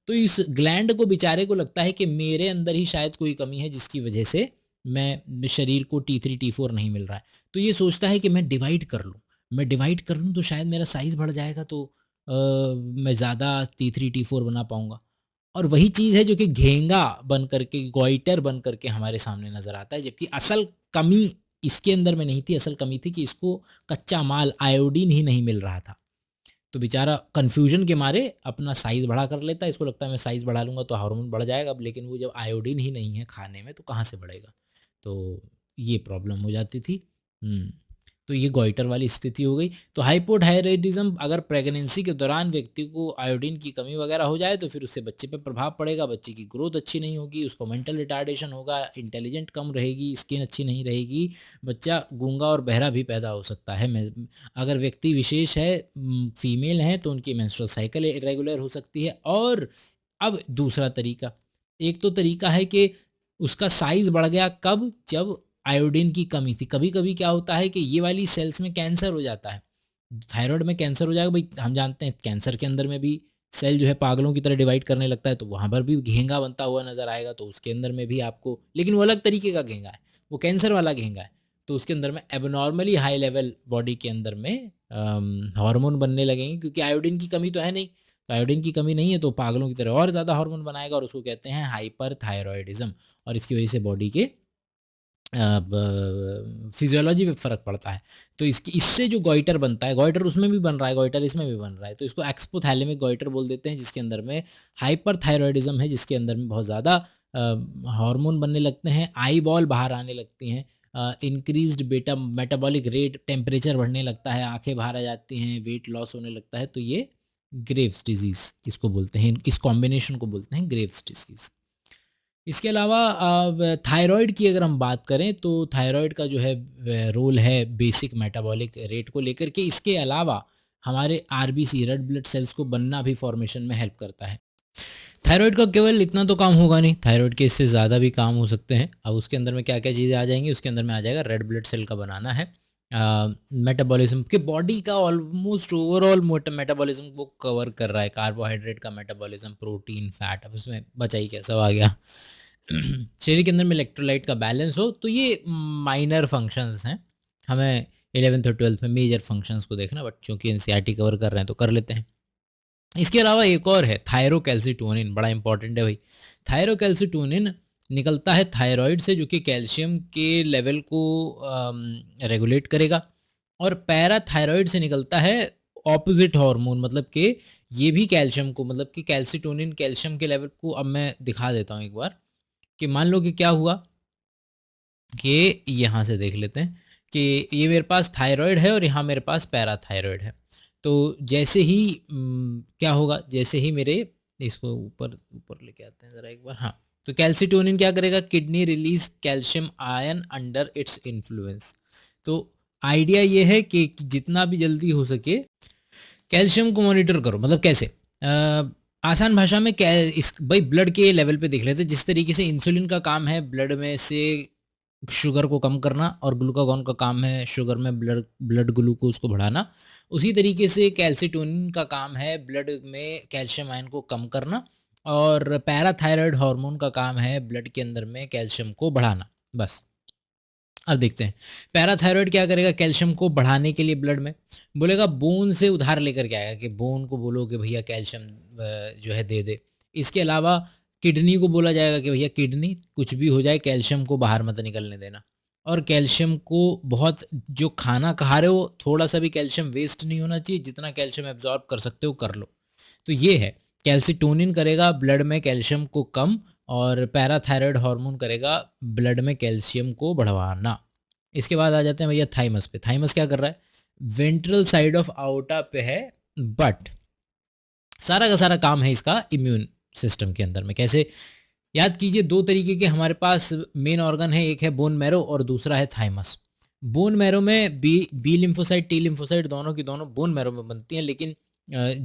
तो इस ग्लैंड को बेचारे को लगता है कि मेरे अंदर ही शायद कोई कमी है जिसकी वजह से मैं शरीर को T3 T4 नहीं मिल रहा है। तो ये सोचता है कि मैं डिवाइड कर लूँ तो शायद मेरा साइज़ बढ़ जाएगा, तो मैं ज़्यादा T3 T4 बना पाऊँगा। और वही चीज़ है जो कि घेंगा बन करके, गॉइटर बन करके हमारे सामने नज़र आता है, जबकि असल कमी इसके अंदर में नहीं थी। असल कमी थी कि इसको कच्चा माल आयोडीन ही नहीं मिल रहा था। तो बेचारा कन्फ्यूजन के मारे अपना साइज़ बड़ा कर लेता है, इसको लगता है मैं साइज़ बढ़ा लूँगा तो हार्मोन बढ़ जाएगा, अब लेकिन वो जब आयोडीन ही नहीं है खाने में तो कहाँ से बढ़ेगा? तो ये प्रॉब्लम हो जाती थी। तो ये गॉइटर वाली स्थिति हो गई। तो हाइपोथायराइडिज़्म अगर प्रेगनेंसी के दौरान व्यक्ति को आयोडीन की कमी वगैरह हो जाए तो फिर उससे बच्चे पे प्रभाव पड़ेगा, बच्चे की ग्रोथ अच्छी नहीं होगी, उसको मेंटल रिटार्डेशन होगा, इंटेलिजेंट कम रहेगी, स्किन अच्छी नहीं रहेगी, बच्चा गूंगा और बहरा भी पैदा हो सकता है। मैं अगर व्यक्ति विशेष है, फीमेल हैं, तो उनकी मेंस्ट्रुअल साइकिल इरेगुलर हो सकती है। और अब दूसरा तरीका, एक तो तरीका है कि उसका साइज़ बढ़ गया कब? जब आयोडीन की कमी थी। कभी-कभी क्या होता है कि ये वाली सेल्स में कैंसर हो जाता है। थायरॉइड में कैंसर हो जाएगा, भई हम जानते हैं कैंसर के अंदर में भी सेल जो है पागलों की तरह डिवाइड करने लगता है, तो वहाँ पर भी घेंगा बनता हुआ नज़र आएगा, तो उसके अंदर में भी आपको, लेकिन वो अलग तरीके का घेंगा है, वो कैंसर वाला घेंगा है। तो उसके अंदर में एबनॉर्मली हाई लेवल बॉडी के अंदर में हार्मोन बनने लगेंगे, क्योंकि आयोडीन की कमी तो है नहीं। तो आयोडीन की कमी नहीं है तो पागलों की तरह और ज़्यादा हार्मोन बनाएगा, और उसको कहते हैं हाइपरथायरॉयडिज़्म। और इसकी वजह से बॉडी के फिजियोलॉजी पे फ़र्क पड़ता है। तो इससे जो गॉइटर बनता है, गॉइटर उसमें भी बन रहा है, गॉइटर इसमें भी बन रहा है, तो इसको एक्सपोथैलेमिक गॉइटर बोल देते हैं, जिसके अंदर में हाइपरथायरॉयडिज़म है, जिसके अंदर में बहुत ज़्यादा हार्मोन बनने लगते हैं, आई बॉल बाहर आने लगती हैं, इंक्रीज्ड बेटा मेटाबॉलिक रेट, टेम्परेचर बढ़ने लगता है, आंखें बाहर आ जाती हैं, वेट लॉस होने लगता है। तो ये ग्रेव्स डिजीज़ इसको बोलते हैं, इस कॉम्बिनेशन को बोलते हैं ग्रेव्स डिजीज़। इसके अलावा थायराइड की अगर हम बात करें तो थायराइड का जो है रोल है बेसिक मेटाबॉलिक रेट को लेकर के। इसके अलावा हमारे आरबीसी रेड ब्लड सेल्स को बनना भी फॉर्मेशन में हेल्प करता है। थायराइड का केवल इतना तो काम होगा नहीं, थायराइड के इससे ज़्यादा भी काम हो सकते हैं। अब उसके अंदर में क्या क्या चीज़ें आ जाएंगी, उसके अंदर में आ जाएगा रेड ब्लड सेल का बनाना है, मेटाबॉलिज्म के बॉडी का ऑलमोस्ट ओवरऑल मेटाबॉलिज्म को कवर कर रहा है, कार्बोहाइड्रेट का मेटाबॉलिज्म, प्रोटीन, फैट। अब इसमें बचा ही क्या, सब आ गया। शरीर के अंदर में इलेक्ट्रोलाइट का बैलेंस हो, तो ये माइनर फंक्शंस हैं। हमें 11th और 12th में मेजर फंक्शंस को देखना, बट चूंकि एनसीईआरटी कवर कर रहे हैं तो कर लेते हैं। इसके अलावा एक और है थायरोकैल्सिटोनिन, बड़ा इंपॉर्टेंट है भाई। थायरोकैल्सिटोनिन निकलता है थायराइड से, जो कि कैल्शियम के लेवल को रेगुलेट करेगा। और पैराथायराइड से निकलता है ऑपोजिट हार्मोन, मतलब कि ये भी कैल्शियम को, मतलब कि कैल्सिटोनिन कैल्शियम के लेवल को, अब मैं दिखा देता हूँ एक बार, कि मान लो कि क्या हुआ कि यहाँ से देख लेते हैं कि ये मेरे पास थायराइड है और यहाँ मेरे पास पैराथायराइड है। तो जैसे ही क्या होगा, जैसे ही मेरे, इसको ऊपर ऊपर लेके आते हैं ज़रा एक बार, हाँ। तो कैल्सिटोनिन क्या करेगा, kidney release calcium ion under its influence. तो आइडिया ये है कि जितना भी जल्दी हो सके कैल्शियम को मॉनिटर करो। मतलब कैसे, आसान भाषा में क्या इस भाई ब्लड के लेवल पे देख लेते हैं। जिस तरीके से इंसुलिन का काम है ब्लड में से शुगर को कम करना, और ग्लूकागॉन का काम है शुगर में ब्लड ब्लड ग्लूकोज को बढ़ाना, उसी तरीके से कैल्सिटोनिन का काम है ब्लड में कैल्शियम आयन को कम करना, और पैराथायराइड हार्मोन का काम है ब्लड के अंदर में कैल्शियम को बढ़ाना। बस अब देखते हैं पैराथायराइड क्या करेगा कैल्शियम को बढ़ाने के लिए ब्लड में, बोलेगा बोन से उधार लेकर के आएगा, कि बोन को बोलो कि भैया कैल्शियम जो है दे दे। इसके अलावा किडनी को बोला जाएगा कि भैया किडनी कुछ भी हो जाए कैल्शियम को बाहर मत निकलने देना। और कैल्शियम को बहुत, जो खाना खा रहे हो थोड़ा सा भी कैल्शियम वेस्ट नहीं होना चाहिए, जितना कैल्शियम एब्जॉर्ब कर सकते हो कर लो। तो ये है, कैल्सिटोनिन करेगा ब्लड में कैल्शियम को कम, और पैराथायराइड हार्मोन करेगा ब्लड में कैल्शियम को बढ़वाना। इसके बाद आ जाते हैं भैया थाइमस पे। थाइमस क्या कर रहा है, वेंट्रल साइड ऑफ आउटा पे है, बट सारा का सारा काम है इसका इम्यून सिस्टम के अंदर में। कैसे, याद कीजिए दो तरीके के हमारे पास मेन ऑर्गन है, एक है बोन मैरो और दूसरा है थाइमस। बोन मैरो में बी लिम्फोसाइट टी लिम्फोसाइट दोनों की दोनों बोन मैरो में बनती हैं, लेकिन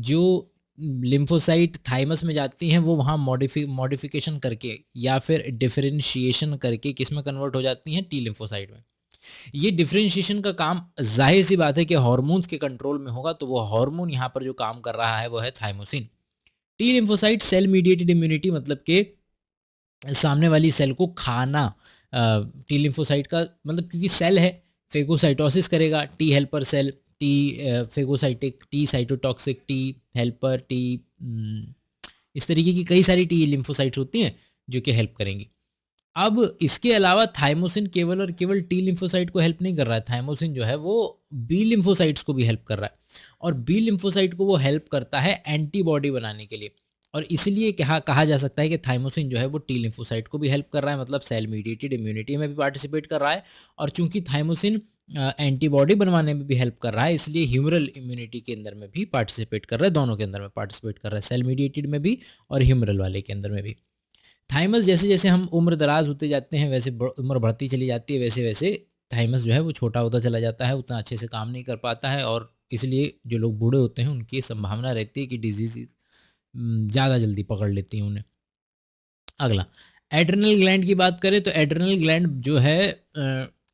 जो लिम्फोसाइट थाइमस में जाती हैं वो वहाँ मॉडिफिकेशन करके या फिर डिफरेंशिएशन करके किस में कन्वर्ट हो जाती हैं, टी लिम्फोसाइट में। ये डिफरेंशिएशन का काम जाहिर सी बात है कि हार्मोन्स के कंट्रोल में होगा, तो वो हार्मोन यहाँ पर जो काम कर रहा है वो है thymosin. T lymphocyte cell mediated immunity, मतलब कि सामने वाली सेल को खाना। टी लिम्फोसाइट का मतलब, क्योंकि सेल है फेगोसाइटोसिस करेगा, T helper cell, T phagocytic, T cytotoxic, T helper, T इस तरीके की कई सारी टी लिम्फोसाइट्स होती हैं जो कि हेल्प करेंगी। अब इसके अलावा थाइमोसिन केवल और केवल टी लिम्फोसाइट को हेल्प नहीं कर रहा है, थाइमोसिन जो है वो बी लिम्फोसाइट्स को भी हेल्प कर रहा है, और बी लिम्फोसाइट को वो हेल्प करता है एंटीबॉडी बनाने के लिए। और इसलिए कहा जा सकता है कि थाइमोसिन जो है वो टी लिम्फोसाइट को भी हेल्प कर रहा है, मतलब सेल मीडिएटेड इम्यूनिटी में भी पार्टिसिपेट कर रहा है। और चूंकि थाइमोसिन एंटीबॉडी बनवाने में भी हेल्प कर रहा है, इसलिए ह्यूमरल इम्यूनिटी के अंदर में भी पार्टिसिपेट कर रहा है, दोनों के अंदर में पार्टिसिपेट कर रहा है, सेल मीडिएटेड में भी और ह्यूमरल वाले के अंदर में भी। थाइमस जैसे जैसे हम उम्र दराज होते जाते हैं, वैसे उम्र बढ़ती चली जाती है, वैसे वैसे थाइमस जो है वो छोटा होता चला जाता है, उतना अच्छे से काम नहीं कर पाता है, और इसलिए जो लोग बूढ़े होते हैं उनकी संभावना रहती है कि डिजीज ज़्यादा जल्दी पकड़ लेती हैं उन्हें। अगला, एड्रिनल ग्लैंड की बात करें तो एड्रिनल ग्लैंड जो है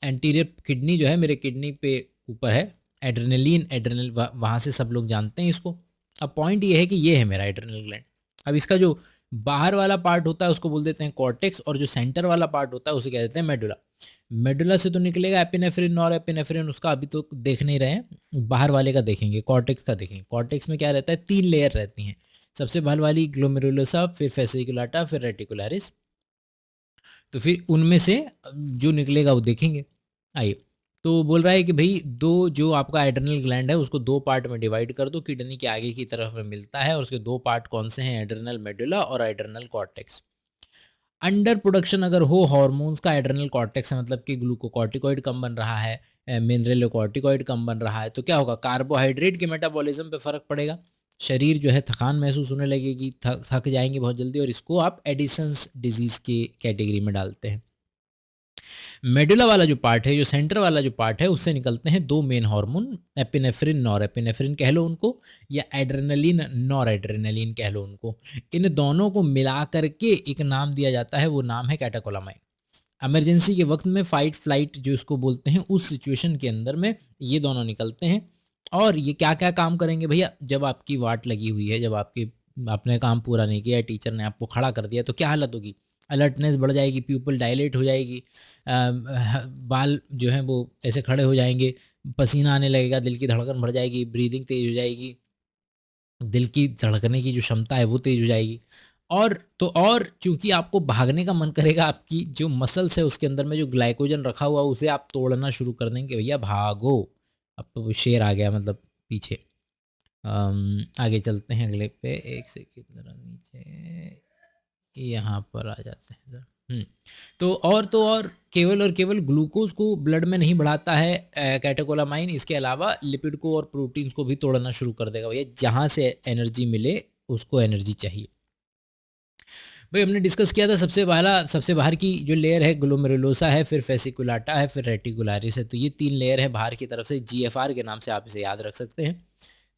एंटीरियर किडनी जो है, मेरे किडनी पे ऊपर है, एड्रेनलिन एड्रिनल, वहाँ से सब लोग जानते हैं इसको। अब पॉइंट ये है कि ये है मेरा एड्रिनल ग्लैंड। अब इसका जो बाहर वाला पार्ट होता है उसको बोल देते हैं कॉर्टेक्स, और जो सेंटर वाला पार्ट होता है उसे कह देते हैं मेडुला। मेडुला से तो निकलेगा एपिनेफ्रिन और एपिनेफ्रिन, उसका अभी तो देख नहीं रहे हैं, बाहर वाले का देखेंगे, कॉर्टेक्स का देखेंगे। कॉर्टेक्स में क्या रहता है, 3 लेयर रहती हैं, सबसे बाहर वाली ग्लोमेरुलोसा, फिर फेसिकुलाटा, फिर रेटिकुलरिस। तो फिर उनमें से जो निकलेगा वो देखेंगे। आइए, तो बोल रहा है कि भाई दो, जो आपका एड्रिनल ग्लैंड है उसको 2 पार्ट में डिवाइड कर दो, किडनी के आगे की तरफ में मिलता है, और उसके 2 पार्ट कौन से हैं, एड्रिनल मेडुला और एड्रिनल कॉर्टेक्स। अंडर प्रोडक्शन अगर हो हार्मोन्स का एड्रिनल कॉर्टेक्स है, मतलब कि ग्लूकोकॉर्टिकॉइड कम बन रहा है, मिनरलोकॉर्टिकॉइड कम बन रहा है, तो क्या होगा, कार्बोहाइड्रेट के मेटाबॉलिज्म पे फर्क पड़ेगा, शरीर जो है थकान महसूस होने लगेगी, थक जाएंगे बहुत जल्दी, और इसको आप एडिसन्स डिजीज की कैटेगरी में डालते हैं। मेडुला वाला जो पार्ट है, जो सेंटर वाला जो पार्ट है, उससे निकलते हैं 2 main hormone, epinephrine nor epinephrine कह लो उनको, या एड्रेनलिन नॉर एड्रेनलिन कह लो उनको। इन दोनों को मिला करके एक नाम दिया जाता है, वो नाम है कैटेकोलामाइन। इमरजेंसी के वक्त में, फाइट फ्लाइट जो इसको बोलते हैं, उस सिचुएशन के अंदर में ये दोनों निकलते हैं। और ये क्या क्या काम करेंगे भैया, जब आपकी वाट लगी हुई है, जब आपने काम पूरा नहीं किया, टीचर ने आपको खड़ा कर दिया, तो क्या हालत होगी, अलर्टनेस बढ़ जाएगी, प्यूपल डायलेट हो जाएगी, बाल जो हैं वो ऐसे खड़े हो जाएंगे, पसीना आने लगेगा, दिल की धड़कन बढ़ जाएगी, ब्रीदिंग तेज हो जाएगी, दिल की धड़कने की जो क्षमता है वो तेज हो जाएगी। और चूंकि आपको भागने का मन करेगा, आपकी जो मसल्स है उसके अंदर में जो ग्लाइकोजन रखा हुआ उसे आप तोड़ना शुरू कर देंगे, भैया भागो, अब तो शेर आ गया मतलब पीछे। आगे चलते हैं अगले पे, एक सेकंड जरा नीचे, यहाँ पर आ जाते हैं सर। तो और केवल ग्लूकोज को ब्लड में नहीं बढ़ाता है कैटेकोलामाइन, इसके अलावा लिपिड को और प्रोटीन्स को भी तोड़ना शुरू कर देगा भैया, जहाँ से एनर्जी मिले उसको एनर्जी चाहिए। भाई हमने डिस्कस किया था सबसे बाहर की जो लेयर है ग्लोमेरुलोसा है, फिर फेसिकुलाटा है, फिर रेटिकुलारिस है, तो ये 3 लेयर है बाहर की तरफ से, GFR के नाम से आप इसे याद रख सकते हैं।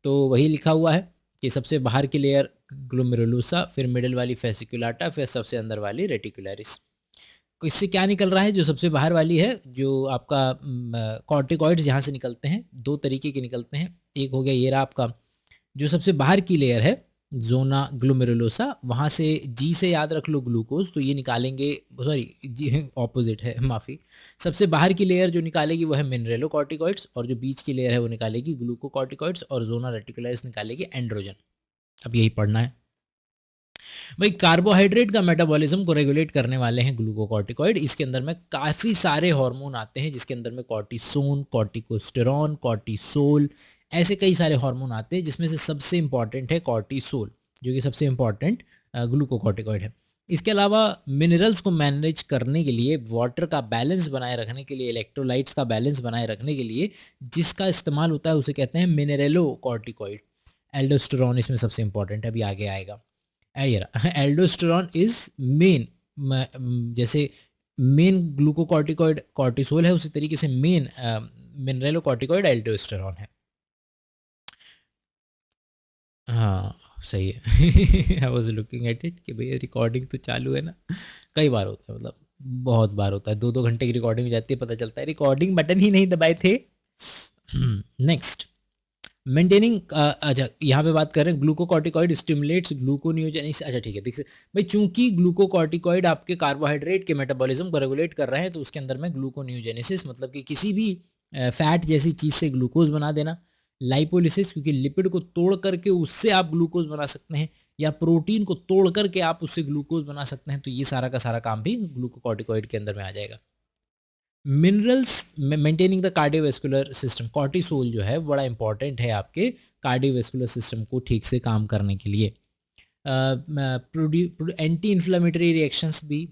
तो वही लिखा हुआ है कि सबसे बाहर की लेयर ग्लोमेरुलोसा, फिर मिडिल वाली फेसिकुलाटा, फिर सबसे अंदर वाली रेटिकुलरिस। तो इससे क्या निकल रहा है, जो सबसे बाहर वाली है, जो आपका कॉर्टिकॉइड्स यहाँ से निकलते हैं, 2 तरीके के निकलते हैं। एक हो गया ये रहा आपका जो सबसे बाहर की लेयर है, जोना ग्लोमेरुलोसा, वहाँ से जी से याद रख लो ग्लूकोज, तो ये निकालेंगे, सॉरी जी ऑपोजिट है, माफ़ी, सबसे बाहर की लेयर जो निकालेगी वो है मिनरेलोकॉर्टिकॉइड्स, और जो बीच की लेयर है वो निकालेगी ग्लूकोकॉर्टिकॉइड्स, और जोना रेटिकुलरिस निकालेगी एंड्रोजन। अब यही पढ़ना है भाई। कार्बोहाइड्रेट का मेटाबॉलिज्म को रेगुलेट करने वाले हैं ग्लूकोकॉर्टिकॉइड, इसके अंदर में काफ़ी सारे हार्मोन आते हैं, जिसके अंदर में कॉर्टिसोन, कॉर्टिकोस्टेरॉन, कॉर्टिसोल, ऐसे कई सारे हार्मोन आते हैं, जिसमें से सबसे इंपॉर्टेंट है कॉर्टिसोल, जो कि सबसे इंपॉर्टेंट ग्लूकोकॉर्टिकॉइड है। इसके अलावा मिनरल्स को मैनेज करने के लिए, वाटर का बैलेंस बनाए रखने के लिए, इलेक्ट्रोलाइट्स का बैलेंस बनाए रखने के लिए जिसका इस्तेमाल होता है उसे कहते हैं मिनरेलोकॉर्टिकॉइड। एल्डोस्टेरॉन इसमें सबसे इंपॉर्टेंट है, अभी आगे आएगा। एल्डोस्टेरॉन इज मेन, जैसे मेन ग्लूकोकॉर्टिकॉइड कॉर्टिसोल है, उसी तरीके से मेन मिनरेलोकॉर्टिकॉइड एल्डोस्टेरॉन है। हाँ सही है। I was looking at it कि भैया रिकॉर्डिंग तो चालू है ना, कई बार होता है, मतलब बहुत बार होता है, 2-2 घंटे की रिकॉर्डिंग हो जाती है, पता चलता है रिकॉर्डिंग बटन ही नहीं दबाए थे। नेक्स्ट, मेंटेनिंग, अच्छा यहाँ पे बात कर रहे हैं ग्लूकोकॉर्टिकॉइड स्टिमुलेट्स ग्लूकोनियोजेनेसिस। अच्छा ठीक है, देखिए भाई, चूंकि ग्लूकोकॉर्टिकॉइड आपके कार्बोहाइड्रेट के मेटाबॉलिज्म को रेगुलेट कर रहे हैं, तो उसके अंदर में ग्लूकोनियोजेनेसिस मतलब कि किसी भी फैट जैसी चीज़ से ग्लूकोज बना देना, लाइपोलिसिस क्योंकि लिपिड को तोड़ करके उससे आप ग्लूकोज बना सकते हैं, या प्रोटीन को तोड़ करके आप उससे ग्लूकोज बना सकते हैं, तो ये सारा का सारा काम भी ग्लूकोकॉर्टिकॉइड के अंदर में आ जाएगा। Minerals maintaining the cardiovascular system, cortisol जो है बड़ा इंपॉर्टेंट है आपके कार्डियोवेस्कुलर सिस्टम को ठीक से काम करने के लिए। एंटी इन्फ्लेमेटरी रिएक्शंस भी,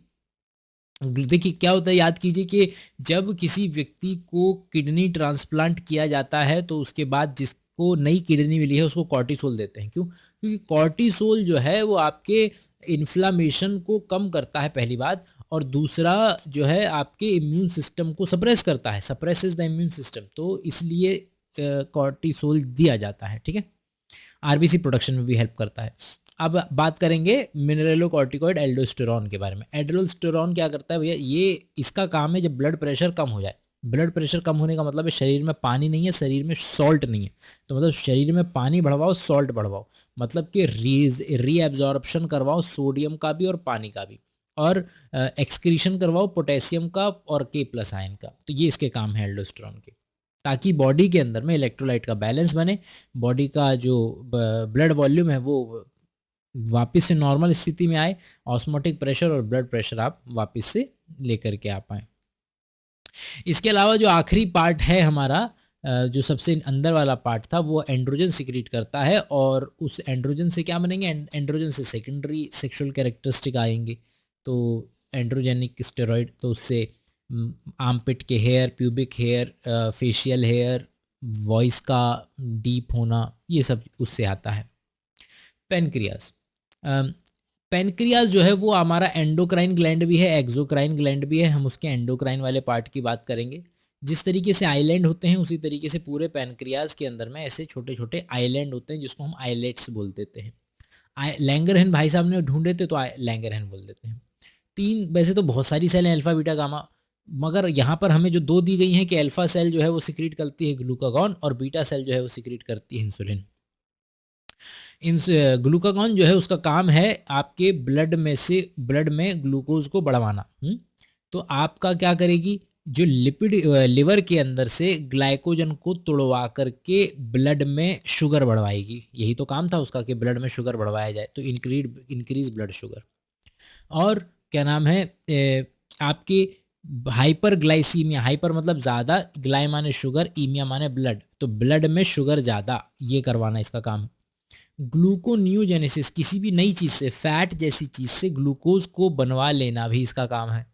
देखिए क्या होता है, याद कीजिए कि जब किसी व्यक्ति को किडनी ट्रांसप्लांट किया जाता है तो उसके बाद जिसको नई किडनी मिली है उसको कॉर्टिसोल देते हैं। क्यों? क्योंकि कॉर्टिसोल जो है वो आपके इन्फ्लामेशन को कम करता है पहली बात, और दूसरा जो है आपके इम्यून सिस्टम को सप्रेस करता है, सप्रेसेस द इम्यून सिस्टम, तो इसलिए कॉर्टिसोल दिया जाता है। ठीक है, आरबीसी प्रोडक्शन में भी हेल्प करता है। अब बात करेंगे मिनरलोकॉर्टिकॉइड एल्डोस्टेरॉन के बारे में। एल्डोस्टेरॉन क्या करता है भैया, ये इसका काम है जब ब्लड प्रेशर कम हो जाए। ब्लड प्रेशर कम होने का मतलब है शरीर में पानी नहीं है, शरीर में सॉल्ट नहीं है, तो मतलब शरीर में पानी बढ़वाओ, सॉल्ट बढ़वाओ, मतलब कि रीएब्जॉर्प्शन करवाओ सोडियम का भी और पानी का भी, और एक्सक्रीशन करवाओ पोटेशियम का और K+ आयन का। तो ये इसके काम है एल्डोस्टेरॉन के, ताकि बॉडी के अंदर में इलेक्ट्रोलाइट का बैलेंस बने, बॉडी का जो ब्लड वॉल्यूम है वो वापस से नॉर्मल स्थिति में आए, ऑस्मोटिक प्रेशर और ब्लड प्रेशर आप वापस से लेकर के आ पाए। इसके अलावा जो आखिरी पार्ट है हमारा, जो सबसे अंदर वाला पार्ट था, वो एंड्रोजन सिक्रीट करता है, और उस एंड्रोजन से क्या बनेंगे, एंड्रोजन से सेकेंडरी सेक्सुअल कैरेक्टरिस्टिक आएंगे। तो एंड्रोजेनिक स्टेरॉइड, तो उससे आर्मपिट के hair, pubic hair, facial hair, voice का डीप होना, ये सब उससे आता है। पेनक्रियाज, पेनक्रियाज जो है वो हमारा एंडोक्राइन ग्लैंड भी है, एक्सोक्राइन ग्लैंड भी है। हम उसके एंडोक्राइन वाले पार्ट की बात करेंगे। जिस तरीके से आइलैंड होते हैं उसी तरीके से पूरे पेनक्रियाज के अंदर में ऐसे छोटे छोटे आइलैंड होते हैं, जिसको हम आइलेट्स बोल देते हैं। लैंगरहैन भाई साहब ने ढूंढे थे तो लैंगरहैन बोल देते हैं। तीन, वैसे तो बहुत सारी सेल हैं, अल्फा बीटा गामा, मगर यहाँ पर हमें जो दो दी गई हैं कि अल्फा सेल जो है वो सिक्रीट करती है ग्लूकागॉन, और बीटा सेल जो है वो सिक्रीट करती है इंसुलिन। ग्लूकागॉन जो है उसका काम है आपके ब्लड में से, ब्लड में ग्लूकोज को बढ़वाना। तो आपका क्या करेगी, जो लिपिड लिवर के अंदर से ग्लाइकोजन को तोड़वा करके ब्लड में शुगर बढ़वाएगी। यही तो काम था उसका कि ब्लड में शुगर बढ़वाया जाए, तो इंक्रीज ब्लड शुगर। और क्या नाम है, आपकी हाइपर ग्लाइसीमिया, हाइपर मतलब ज़्यादा, ग्लाई माने शुगर, ईमिया माने ब्लड, तो ब्लड में शुगर ज़्यादा, ये करवाना इसका काम है। ग्लूकोनियोजेनेसिस, किसी भी नई चीज़ से, फैट जैसी चीज़ से ग्लूकोज को बनवा लेना भी इसका काम है,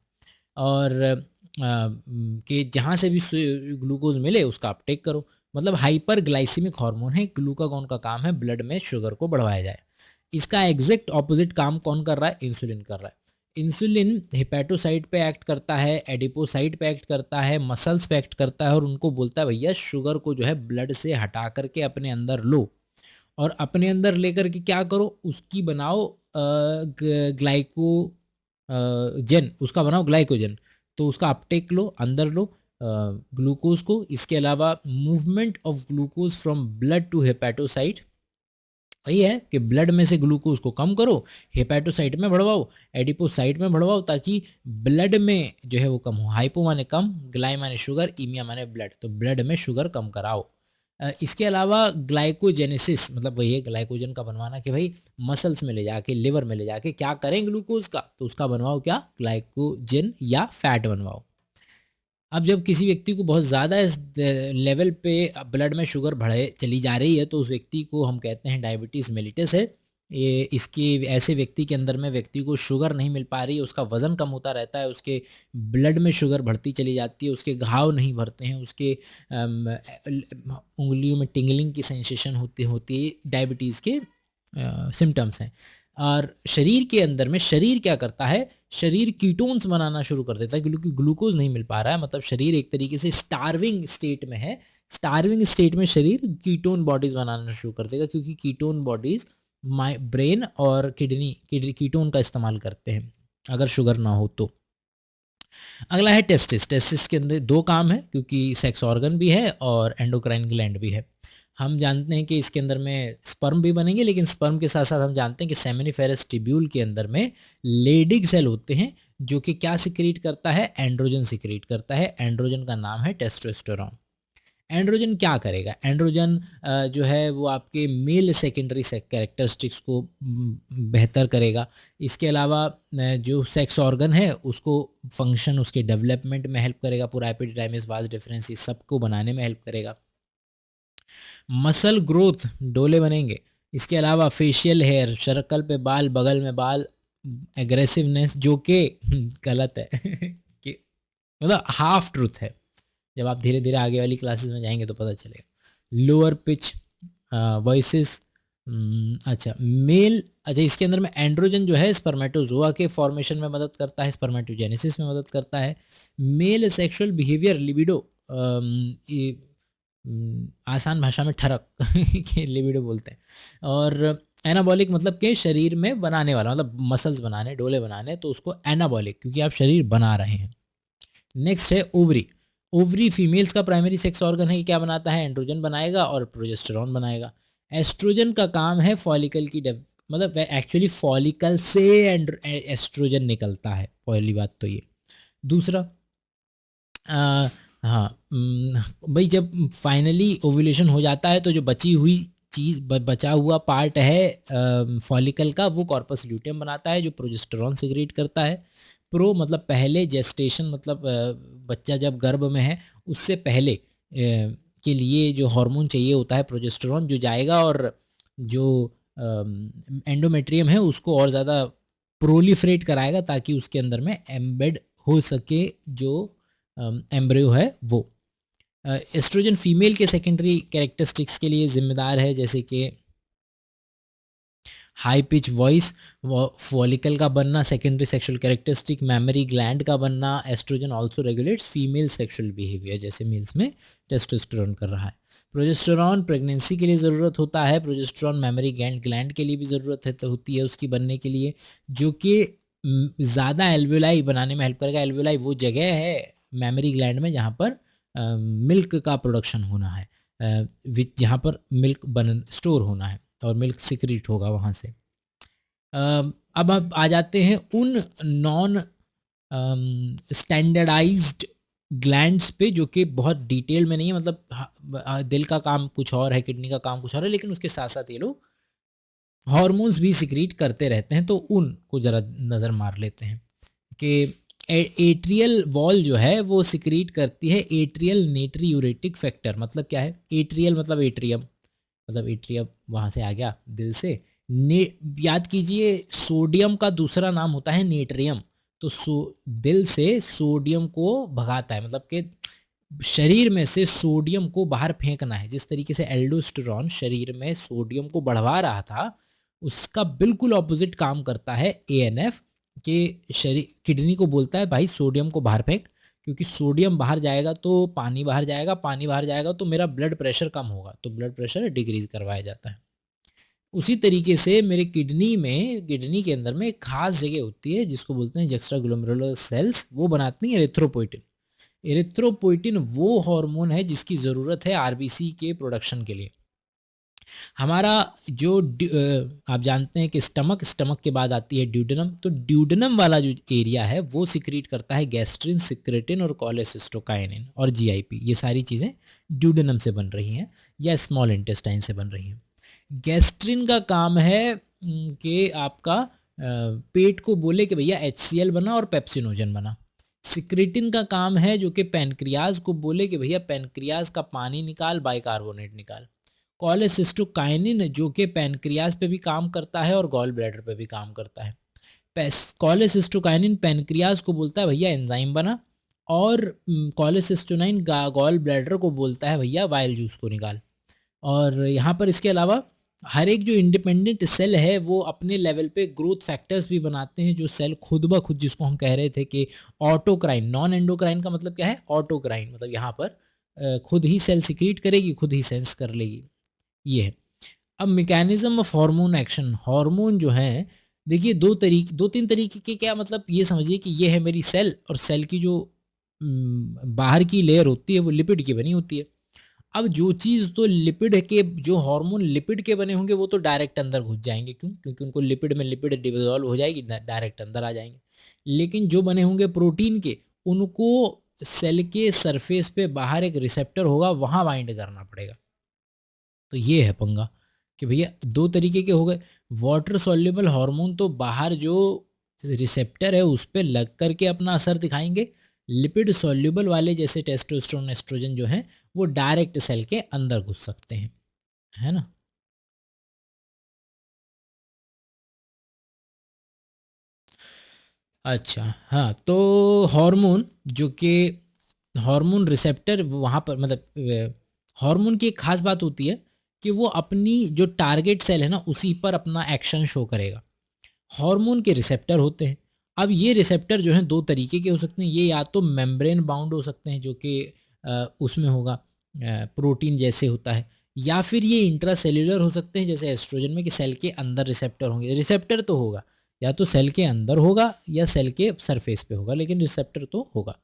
और कि जहाँ से भी ग्लूकोज मिले उसका अपटेक करो, मतलब हाइपर ग्लाइसीमिक हार्मोन है। ग्लूकागॉन का काम है ब्लड में शुगर को बढ़वाया जाए। इसका एग्जैक्ट ऑपोजिट काम कौन कर रहा है, इंसुलिन कर रहा है। इंसुलिन हेपेटोसाइट पे एक्ट करता है, एडिपोसाइट पे एक्ट करता है, मसल्स पे एक्ट करता है, और उनको बोलता है भैया शुगर को जो है ब्लड से हटा करके अपने अंदर लो, और अपने अंदर लेकर के क्या करो, उसकी बनाओ ग्लाइकोजन, उसका बनाओ ग्लाइकोजन, तो उसका अपटेक लो, अंदर लो ग्लूकोज को। इसके अलावा movement of glucose from blood to hepatocyte, वही है कि ब्लड में से ग्लूकोज को कम करो, हेपेटोसाइट में बढ़वाओ, एडिपोसाइट में बढ़वाओ, ताकि ब्लड में जो है वो कम हो। हाइपो माने कम, ग्लाई माने शुगर, ईमिया माने ब्लड, तो ब्लड में शुगर कम कराओ। इसके अलावा ग्लाइकोजेनेसिस, मतलब वही है ग्लाइकोजन का बनवाना, कि भाई मसल्स में ले जाके, लिवर में ले जाके क्या करें ग्लूकोज का, तो उसका बनवाओ क्या, ग्लाइकोजन या फैट बनवाओ। अब जब किसी व्यक्ति को बहुत ज़्यादा इस लेवल पे ब्लड में शुगर बढ़े चली जा रही है, तो उस व्यक्ति को हम कहते हैं डायबिटीज़ मेलिटस है। ये इसके ऐसे व्यक्ति के अंदर में व्यक्ति को शुगर नहीं मिल पा रही है, उसका वज़न कम होता रहता है, उसके ब्लड में शुगर बढ़ती चली जाती है, उसके घाव नहीं भरते हैं, उसके उंगलियों में टिंगलिंग की सेंसेशन होती है, डायबिटीज़ के सिम्टम्स हैं। और शरीर के अंदर में शरीर क्या करता है, शरीर कीटोन्स बनाना शुरू कर देता है, क्योंकि ग्लूकोज नहीं मिल पा रहा है, मतलब शरीर एक तरीके से स्टार्विंग स्टेट में है। स्टार्विंग स्टेट में शरीर कीटोन बॉडीज बनाना शुरू कर देगा, क्योंकि कीटोन बॉडीज ब्रेन और किडनी कीटोन का इस्तेमाल करते हैं अगर शुगर ना हो तो। अगला है टेस्टिस। टेस्टिस के अंदर दो काम है, क्योंकि सेक्स ऑर्गन भी है और एंडोक्राइन ग्लैंड भी है। हम जानते हैं कि इसके अंदर में स्पर्म भी बनेंगे, लेकिन स्पर्म के साथ साथ हम जानते हैं कि सेमिनिफेरस ट्यूब्यूल के अंदर में लेडिग सेल होते हैं, जो कि क्या सिक्रीट करता है, एंड्रोजन सिक्रीट करता है। एंड्रोजन का नाम है टेस्टोस्टेरोन। एंड्रोजन क्या करेगा? एंड्रोजन जो है वो आपके मेल सेकेंडरी कैरेक्टरिस्टिक्स को बेहतर करेगा। इसके अलावा जो सेक्स ऑर्गन है उसको फंक्शन, उसके डेवलपमेंट में हेल्प करेगा, पूरा एपिडिडाइमिस वास डिफरेंस इस सबको बनाने में हेल्प करेगा। मसल ग्रोथ, डोले बनेंगे। इसके अलावा फेशियल हेयर, शर्कल पे बाल, बगल में बाल, एग्रेसिवनेस, जो कि गलत है कि मतलब हाफ ट्रूथ है, जब आप धीरे धीरे आगे वाली क्लासेस में जाएंगे तो पता चलेगा। लोअर पिच वॉइसेस, अच्छा मेल, अच्छा इसके अंदर में एंड्रोजन जो है स्पर्मेटोजोआ के फॉर्मेशन में मदद करता है, स्पर्मेटोजेनेसिस में मदद करता है। मेल सेक्सुअल बिहेवियर, लिबिडो, आसान भाषा में ठरक के लिबिडो बोलते हैं। और एनाबॉलिक मतलब कि शरीर में बनाने वाला, मतलब मसल्स बनाने, डोले बनाने, तो उसको एनाबॉलिक, क्योंकि आप शरीर बना रहे हैं। नेक्स्ट है ओवरी। ओवरी फीमेल्स का प्राइमरी सेक्स ऑर्गन है, क्या बनाता है? एंड्रोजन बनाएगा और प्रोजेस्टेरॉन बनाएगा। एस्ट्रोजन का काम है फॉलिकल की मतलब एक्चुअली फॉलिकल से एस्ट्रोजन निकलता है, पहली बात तो ये। दूसरा हाँ भाई, जब फाइनली ओव्यूलेशन हो जाता है तो जो बची हुई चीज़, बचा हुआ पार्ट है फॉलिकल का, वो कॉर्पस ल्यूटेम बनाता है जो प्रोजेस्टेरॉन सिक्रीट करता है। प्रो मतलब पहले, जेस्टेशन मतलब बच्चा जब गर्भ में है उससे पहले के लिए जो हार्मोन चाहिए होता है प्रोजेस्टेरॉन, जो जाएगा और जो एंडोमेट्रियम है उसको और ज़्यादा प्रोलिफरेट कराएगा ताकि उसके अंदर में एम्बेड हो सके जो एम्ब्रियो है वो। एस्ट्रोजन फीमेल के सेकेंडरी कैरेक्टरिस्टिक्स के लिए जिम्मेदार है, जैसे कि हाई पिच वॉइस, फॉलिकल का बनना, secondary sexual characteristic, mammary gland का बनना। Estrogen also regulates female sexual behaviour, जैसे मेल्स में टेस्टोस्टेरोन कर रहा है। प्रोजेस्टेरॉन प्रेगनेंसी के लिए ज़रूरत होता है। प्रोजेस्टेरॉन मेमरी ग्लैंड के लिए भी ज़रूरत है तो होती है उसकी बनने के लिए, जो कि ज़्यादा एल्वुलाई बनाने में हेल्प करेगा। एल्वुलाई वो जगह है मेमरी ग्लैंड में जहाँ पर मिल्क का प्रोडक्शन होना है, जहाँ पर मिल्क स्टोर होना है और मिल्क सिक्रीट होगा वहाँ से। अब आ जाते हैं उन नॉन स्टैंडर्डाइज्ड ग्लैंड्स पे, जो कि बहुत डिटेल में नहीं है, मतलब दिल का काम कुछ और है, किडनी का काम कुछ और है, लेकिन उसके साथ साथ ये लोग हार्मोन्स भी सिक्रीट करते रहते हैं। तो उनको ज़रा नज़र मार लेते हैं कि एट्रियल वॉल जो है वो सिक्रीट करती है एट्रियल नेट्रियूरेटिक फैक्टर। मतलब क्या है? एट्रियल मतलब एट्रियम, मतलब एट्रियम वहाँ से आ गया दिल से। याद कीजिए सोडियम का दूसरा नाम होता है नेट्रियम। तो दिल से सोडियम को भगाता है, मतलब कि शरीर में से सोडियम को बाहर फेंकना है। जिस तरीके से एल्डोस्टेरॉन शरीर में सोडियम को बढ़वा रहा था, उसका बिल्कुल ऑपोजिट काम करता है एएनएफ के शरीर। किडनी को बोलता है भाई सोडियम को बाहर फेंक, क्योंकि सोडियम बाहर जाएगा तो पानी बाहर जाएगा, पानी बाहर जाएगा तो मेरा ब्लड प्रेशर कम होगा, तो ब्लड प्रेशर डिक्रीज करवाया जाता है। उसी तरीके से मेरे किडनी के अंदर में एक खास जगह होती है जिसको बोलते हैं एक्स्ट्रा ग्लोमेरुलर सेल्स, वो बनाती हैं एरिथ्रोपोइटिन। एरिथ्रोपोइटिन वो हार्मोन है जिसकी ज़रूरत है आरबीसी के प्रोडक्शन के लिए। हमारा जो आप जानते हैं कि स्टमक के बाद आती है ड्यूडेनम, तो ड्यूडेनम वाला जो एरिया है वो सिक्रीट करता है गैस्ट्रिन, सिक्रेटिन और कोलेसिस्टोकाइनिन और जीआईपी। ये सारी चीज़ें ड्यूडेनम से बन रही हैं या स्मॉल इंटेस्टाइन से बन रही हैं। गैस्ट्रिन का काम है कि आपका पेट को बोले कि भैया HCl बना और पेप्सिनोजन बना। सिक्रेटिन का काम है जो कि पैनक्रियाज को बोले कि भैया पैनक्रियाज का पानी निकाल, बाइकार्बोनेट निकाल। कोलेसिस्टोकाइनिन जो कि पैनक्रियाज पे भी काम करता है और गॉल ब्लैडर पे भी काम करता है। कोलेसिस्टोकाइनिन पैनक्रियाज को बोलता है भैया एंजाइम बना, और कोलेसिस्टोनाइन गॉल ब्लैडर को बोलता है भैया बाइल जूस को निकाल। और यहाँ पर इसके अलावा हर एक जो इंडिपेंडेंट सेल है वो अपने लेवल पे ग्रोथ फैक्टर्स भी बनाते हैं, जो सेल खुद ब खुद, जिसको हम कह रहे थे कि ऑटोक्राइन, नॉन एंडोक्राइन का मतलब क्या है? ऑटोक्राइन, मतलब यहाँ पर खुद ही सेल सिक्रीट करेगी, खुद ही सेंस कर लेगी, ये है। अब mechanism of hormone action, hormone जो है देखिए दो तीन तरीके के, क्या मतलब ये समझिए कि ये है मेरी सेल, और सेल की जो बाहर की लेयर होती है वो लिपिड की बनी होती है। अब जो चीज़ तो लिपिड के, जो हार्मोन लिपिड के बने होंगे वो तो डायरेक्ट अंदर घुस जाएंगे, क्यों? क्योंकि उनको लिपिड में लिपिड डिसॉल्व हो जाएगी, डायरेक्ट अंदर आ जाएंगे। लेकिन जो बने होंगे प्रोटीन के, उनको सेल के सरफेस पे बाहर एक रिसेप्टर होगा, वहाँ बाइंड करना पड़ेगा। तो ये है पंगा कि भैया दो तरीके के हो गए। वाटर सॉल्युबल हार्मोन तो बाहर जो रिसेप्टर है उस पर लग करके अपना असर दिखाएंगे। लिपिड सॉल्युबल वाले जैसे टेस्टोस्टेरोन, एस्ट्रोजन जो हैं वो डायरेक्ट सेल के अंदर घुस सकते हैं, है ना। अच्छा, हाँ, तो हार्मोन जो कि हार्मोन रिसेप्टर वहाँ पर मतलब हार्मोन की एक खास बात होती है कि वो अपनी जो टारगेट सेल है ना उसी पर अपना एक्शन शो करेगा। हार्मोन के रिसेप्टर होते हैं। अब ये रिसेप्टर जो हैं दो तरीके के हो सकते हैं। ये या तो मेम्ब्रेन बाउंड हो सकते हैं जो कि उसमें होगा प्रोटीन जैसे होता है, या फिर ये इंट्रासेल्युलर हो सकते हैं जैसे एस्ट्रोजन में कि सेल के अंदर रिसेप्टर होंगे। रिसेप्टर तो होगा, या तो सेल के अंदर होगा या सेल के सरफेस पे होगा, लेकिन रिसेप्टर तो होगा।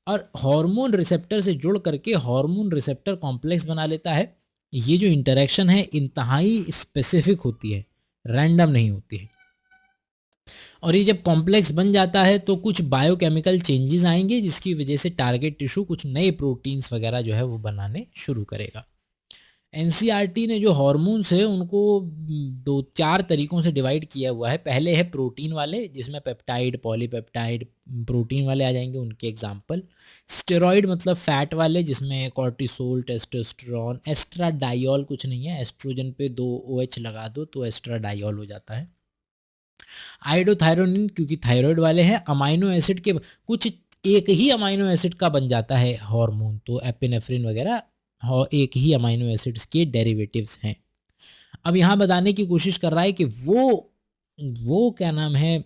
और हार्मोन रिसेप्टर से जुड़ करके हार्मोन रिसेप्टर कॉम्प्लेक्स बना लेता है। ये जो इंटरेक्शन है इंतहाई स्पेसिफिक होती है, रैंडम नहीं होती है। और ये जब कॉम्प्लेक्स बन जाता है तो कुछ बायोकेमिकल चेंजेस आएंगे जिसकी वजह से टारगेट टिश्यू कुछ नए प्रोटीन्स वगैरह जो है वो बनाने शुरू करेगा। एनसीईआरटी ने जो हार्मोन्स है उनको दो चार तरीकों से डिवाइड किया हुआ है। पहले है प्रोटीन वाले जिसमें पेप्टाइड, पॉलीपेप्टाइड प्रोटीन वाले आ जाएंगे, उनके एग्जांपल। स्टेरॉइड मतलब फैट वाले जिसमें कॉर्टिसोल, टेस्टोस्टेरोन, एस्ट्राडाइल कुछ नहीं है, एस्ट्रोजन पे 2 OH लगा दो तो एस्ट्राडाइल हो जाता है। आइडोथायरोनिन क्योंकि थायराइड वाले हैं। अमाइनो एसिड के कुछ एक ही अमाइनो एसिड का बन जाता है हार्मोन, तो एपिनेफ्रिन वगैरह और एक ही अमाइनो एसिड्स के डेरिवेटिव्स हैं। अब यहाँ बताने की कोशिश कर रहा है कि वो क्या नाम है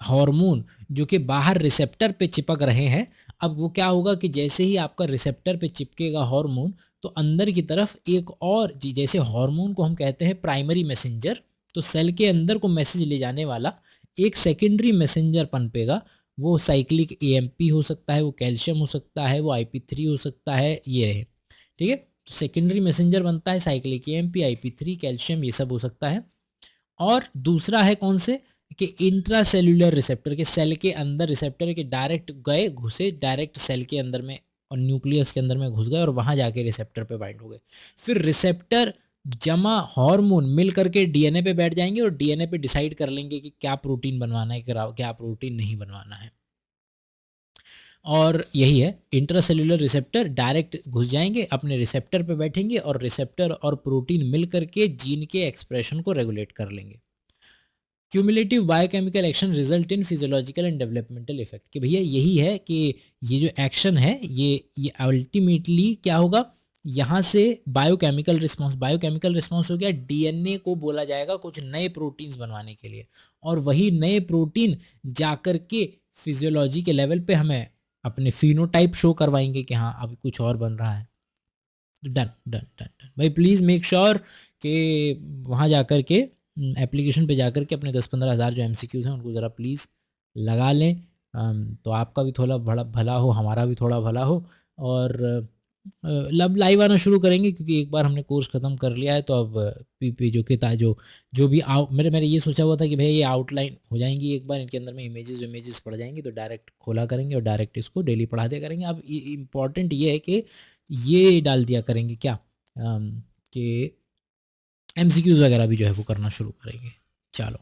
हार्मोन जो कि बाहर रिसेप्टर पे चिपक रहे हैं। अब वो क्या होगा कि जैसे ही आपका रिसेप्टर पे चिपकेगा हार्मोन तो अंदर की तरफ एक और जैसे हार्मोन को हम कहते हैं प्राइमरी मैसेंजर, तो सेल के अंदर को मैसेज ले जाने वाला एक सेकेंडरी मैसेंजर पनपेगा। वो साइक्लिक एएमपी हो सकता है, वो कैल्शियम हो सकता है, वो IP3 हो सकता है, ये रहे, ठीक है। तो सेकेंडरी मैसेंजर बनता है साइक्लिक एएमपी, IP3, कैल्शियम, ये सब हो सकता है। और दूसरा है कौन से कि इंट्रासेल्युलर रिसेप्टर के सेल के अंदर रिसेप्टर के डायरेक्ट गए, घुसे डायरेक्ट सेल के अंदर में और न्यूक्लियस के अंदर में घुस गए और वहां जाके रिसेप्टर पे बाइंड हो गए। फिर रिसेप्टर जमा हार्मोन मिल करके डीएनए पे बैठ जाएंगे और डीएनए पे डिसाइड कर लेंगे कि क्या प्रोटीन बनवाना है, क्या प्रोटीन नहीं बनवाना है। और यही है, इंट्रासेल्युलर रिसेप्टर डायरेक्ट घुस जाएंगे, अपने रिसेप्टर पे बैठेंगे और रिसेप्टर और प्रोटीन मिल करके जीन के एक्सप्रेशन को रेगुलेट कर लेंगे। Cumulative biochemical action result in physiological and developmental effect, कि भैया यही है कि ये जो एक्शन है ये अल्टीमेटली क्या होगा, यहाँ से बायोकेमिकल रिस्पॉन्स हो गया, डीएनए को बोला जाएगा कुछ नए प्रोटीन्स बनवाने के लिए, और वही नए प्रोटीन जाकर के फिजियोलॉजी के लेवल पे हमें अपने फिनोटाइप शो करवाएंगे कि हाँ अभी कुछ और बन रहा है। डन डन डन डन भाई, प्लीज़ मेक श्योर कि वहाँ जाकर के एप्लीकेशन पे जाकर के अपने 10-15 हज़ार जो MCQs हैं उनको ज़रा प्लीज़ लगा लें। तो आपका भी थोड़ा बड़ा भला हो, हमारा भी थोड़ा भला हो। और लब लाइव आना शुरू करेंगे क्योंकि एक बार हमने कोर्स ख़त्म कर लिया है, तो अब पी जो किताब जो भी मेरे ये सोचा हुआ था कि भैया ये आउटलाइन हो जाएंगी, एक बार इनके अंदर में इमेजेस पड़ जाएंगी तो डायरेक्ट खोला करेंगे और डायरेक्ट इसको डेली पढ़ा दिया करेंगे। अब इम्पॉर्टेंट ये है कि ये डाल दिया करेंगे क्या कि MCQs वगैरह भी जो है वो करना शुरू करेंगे। चलो।